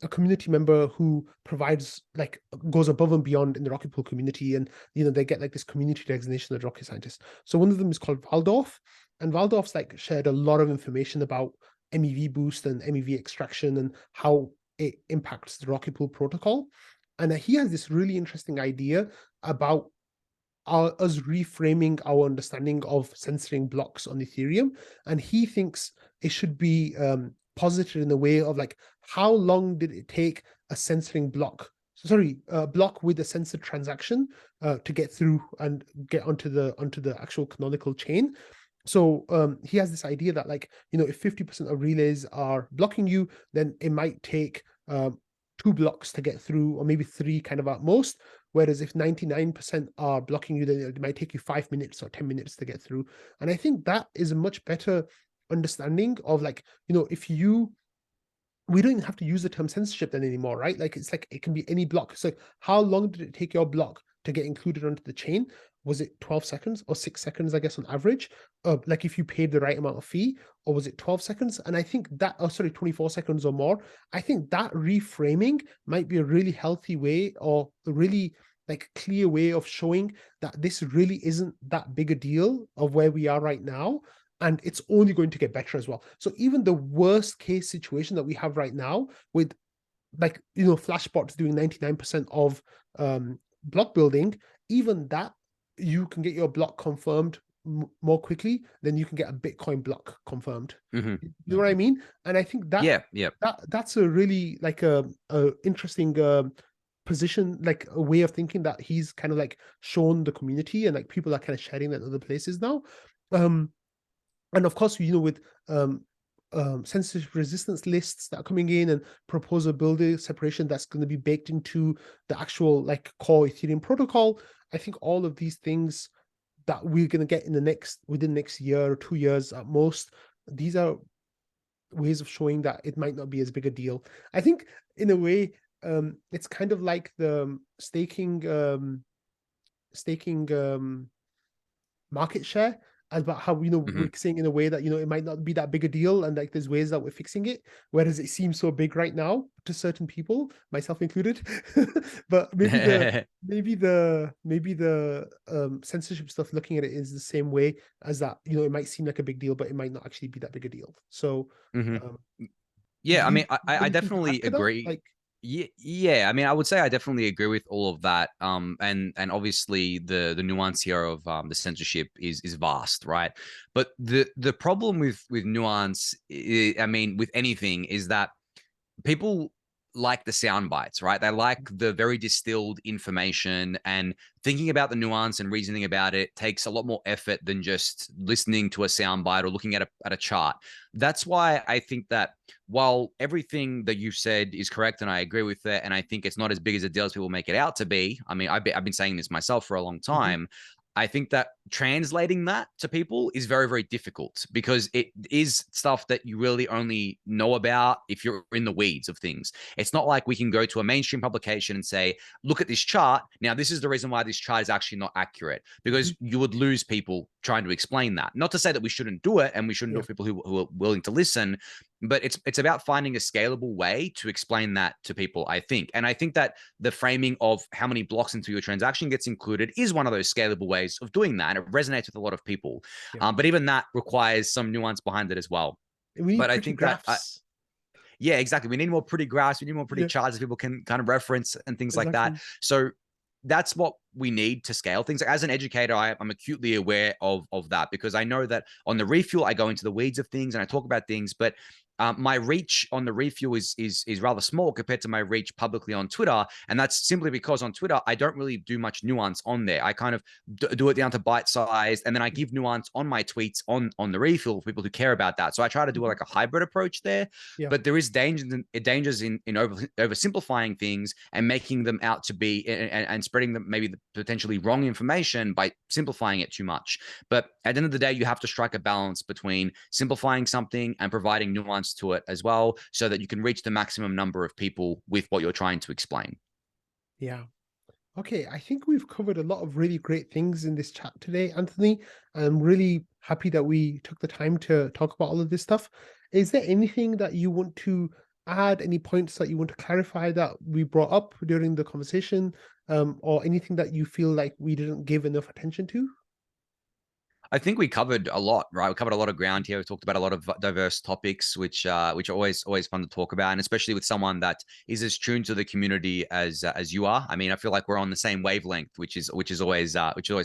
community member who provides like goes above and beyond in the rocket pool community, and they get like this community designation of rocket scientists. So one of them is called Valdorf, and Valdorf's like shared a lot of information about MEV boost and MEV extraction and how it impacts the rocket pool protocol. And he has this really interesting idea about us reframing our understanding of censoring blocks on Ethereum. And he thinks it should be posited in the way of like, how long did it take a censoring block? Sorry, a block with a censored transaction to get through and get onto the actual canonical chain. So he has this idea that like, if 50% of relays are blocking you, then it might take 2 blocks to get through, or maybe 3 kind of at most. Whereas if 99% are blocking you, then it might take you 5 minutes or 10 minutes to get through. And I think that is a much better understanding of like, if we don't even have to use the term censorship then anymore, right? Like it's like it can be any block. So how long did it take your block to get included onto the chain? Was it 12 seconds or 6 seconds, I guess, on average? Like if you paid the right amount of fee, or was it 12 seconds? And I think that, 24 seconds or more. I think that reframing might be a really healthy way, or a really like clear way of showing that this really isn't that big a deal of where we are right now, and it's only going to get better as well. So even the worst case situation that we have right now with like, Flashbots doing 99% of block building, even that, you can get your block confirmed more quickly than you can get a Bitcoin block confirmed. Hmm. You know what I mean? And I think that Yeah. Yeah. that's a really like a interesting position, like a way of thinking that he's kind of like shown the community, and like people are kind of sharing that in other places now. And of course, with censorship resistance lists that are coming in, and proposer builder separation that's going to be baked into the actual like core Ethereum protocol, I think all of these things that we're going to get within next year or 2 years at most, these are ways of showing that it might not be as big a deal. I think in a way, it's kind of like the staking market share, about how Hmm. we're saying in a way that it might not be that big a deal, and like there's ways that we're fixing it, whereas it seems so big right now to certain people, myself included. But maybe the censorship stuff, looking at it is the same way as that. It might seem like a big deal, but it might not actually be that big a deal. So Hmm. um, Yeah. I do you mean, have I anything to definitely add to that? agree. Like, Yeah. I mean, I would say I definitely agree with all of that. And obviously the nuance here of the censorship is vast, right? But the problem with nuance, I mean, with anything, is that people like the sound bites, right? They like the very distilled information, and thinking about the nuance and reasoning about it takes a lot more effort than just listening to a sound bite or looking at a chart. That's why I think that while everything that you've said is correct, and I agree with it, and I think it's not as big as a deal as people make it out to be. I mean, I've been saying this myself for a long Mm-hmm. time. I think that translating that to people is very, very difficult because it is stuff that you really only know about if you're in the weeds of things. It's not like we can go to a mainstream publication and say, look at this chart. Now, this is the reason why this chart is actually not accurate, Mm-hmm. because you would lose people trying to explain that. Not to say that we shouldn't do it and we shouldn't do Yeah. it for people who are willing to listen, but it's about finding a scalable way to explain that to people, I think. And I think that the framing of how many blocks into your transaction gets included is one of those scalable ways of doing that. And it resonates with a lot of people. Yeah. But even that requires some nuance behind it as well. And we need But I pretty think that, graphs. yeah, exactly. We need more pretty graphs. We need more pretty Yeah, charts that people can kind of reference and things like that. exactly. So that's what we need to scale things. As an educator, I'm acutely aware of that, because I know that on the refuel, I go into the weeds of things and I talk about things, but my reach on the refuel is rather small compared to my reach publicly on Twitter, and that's simply because on Twitter I don't really do much nuance on there. I kind of do it down to bite size, and then I give nuance on my tweets on the refuel for people who care about that. So I try to do Mhm. like a hybrid approach there, Yeah. but there is dangers in oversimplifying things and making them out to be, and spreading them maybe the potentially wrong information by simplifying it too much. But at the end of the day, you have to strike a balance between simplifying something and providing nuance to it as well, so that you can reach the maximum number of people with what you're trying to explain. Yeah. Okay, I think we've covered a lot of really great things in this chat today, Anthony. I'm really happy that we took the time to talk about all of this stuff. Is there anything that you want to add, any points that you want to clarify that we brought up during the conversation, or anything that you feel like we didn't give enough attention to? I think we covered a lot, right? We covered a lot of ground here. We talked about a lot of diverse topics, which are always fun to talk about, and especially with someone that is as tuned to the community as you are. I mean, I feel like we're on the same wavelength, which is always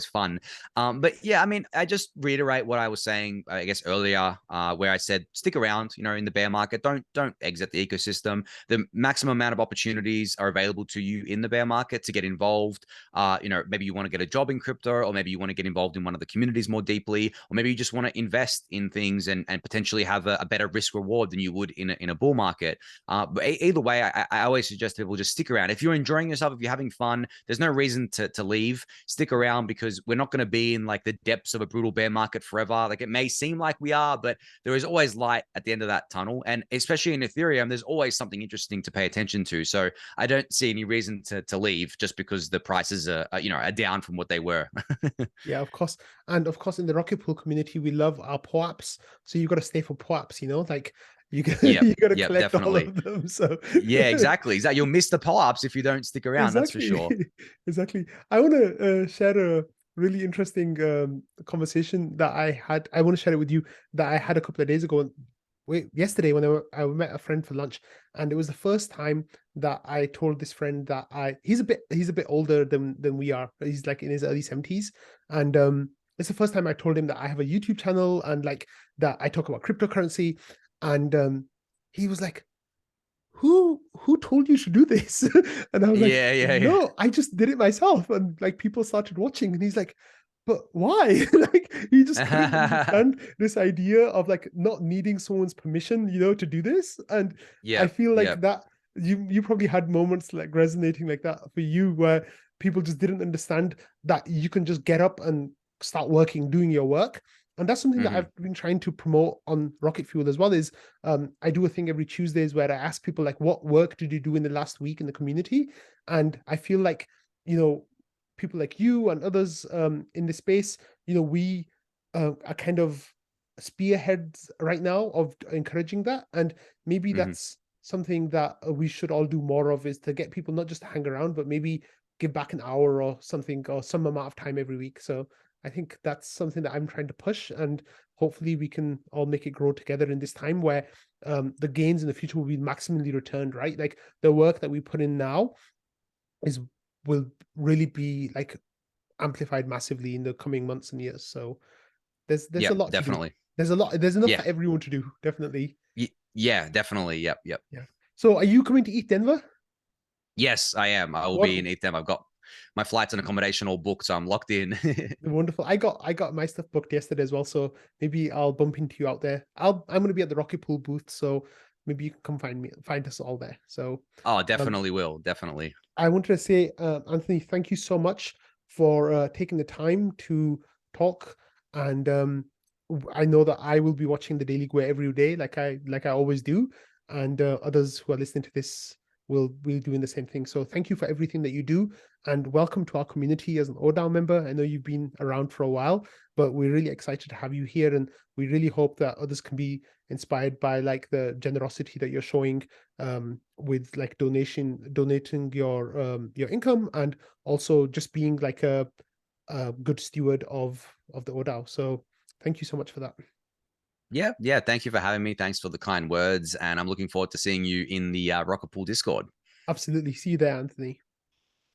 fun. But yeah, I mean, I just reiterate what I was saying, I guess earlier, where I said stick around. You know, in the bear market, don't exit the ecosystem. The maximum amount of opportunities are available to you in the bear market to get involved. You know, maybe you want to get a job in crypto, or maybe you want to get involved in one of the communities more deeply, or maybe you just want to invest in things and potentially have a better risk reward than you would in a bull market. But either way, I always suggest people just stick around. If you're enjoying yourself, if you're having fun, there's no reason to leave. Stick around, because we're not going to be in like the depths of a brutal bear market forever. Like, it may seem like we are, but there is always light at the end of that tunnel. And especially in Ethereum, there's always something interesting to pay attention to. So I don't see any reason to leave just because the prices are down from what they were. Yeah, of course. And of course, in the Rocket Pool community, we love our POAPs. So you got to stay for POAPs, like you got Yep, you got to yep, collect all definitely. of them. So Yeah, exactly. You'll miss the pull-ups if you don't stick around. That's for exactly, sure. exactly. I want to share a really interesting conversation that I had. I want to share it with you that I had a couple of days ago. Wait, yesterday when I met a friend for lunch, and it was the first time that I told this friend that he's a bit older than we are. He's like in his early 70s, and it's the first time I told him that I have a YouTube channel and like that I talk about cryptocurrency, and he was like, who told you to do this? And I was like, Yeah, yeah, yeah. no, I just did it myself. And like people started watching, and he's like, but why? Like he just couldn't understand this idea of like not needing someone's permission, to do this. And I Yep, feel like yep. that you probably had moments like resonating like that for you, where people just didn't understand that you can just get up and start working, doing your work. And that's something that Hmm. I've been trying to promote on Rocket Fuel as well. Is I do a thing every Tuesdays where I ask people like, what work did you do in the last week in the community? And I feel like, people like you and others in the space, we are kind of spearheads right now of encouraging that. And maybe Hmm. that's something that we should all do more of, is to get people not just to hang around, but maybe give back an hour or something, or some amount of time every week. So I think that's something that I'm trying to push, and hopefully we can all make it grow together in this time where the gains in the future will be maximally returned, right? Like the work that we put in now will really be like amplified massively in the coming months and years. So there's a Yep, lot to do. definitely. There's enough Yeah. for everyone to do, definitely. Yeah, definitely. Yep. Yep. Yeah. So are you coming to ETH Denver? Yes, I am. I will What be in Etham. I've got my flights and accommodation all booked, so I'm locked in. wonderful. I got my stuff booked yesterday as well, so maybe I'll bump into you out there. I'm gonna be at the Rocket Pool booth, so maybe you can come find us all there. So Oh, um definitely will. Definitely. I wanted to say, Anthony, thank you so much for taking the time to talk. And I know that I will be watching the Daily Gwei every day, like I always do. And others who are listening to this will be doing the same thing. So thank you for everything that you do, and welcome to our community as an oDAO member. I know you've been around for a while, but we're really excited to have you here, and we really hope that others can be inspired by like the generosity that you're showing with like donating your income, and also just being like a good steward of the oDAO. So thank you so much for that. Yeah, yeah. Thank you for having me. Thanks for the kind words, and I'm looking forward to seeing you in the Rocket Pool Discord. Absolutely. See you there, Anthony.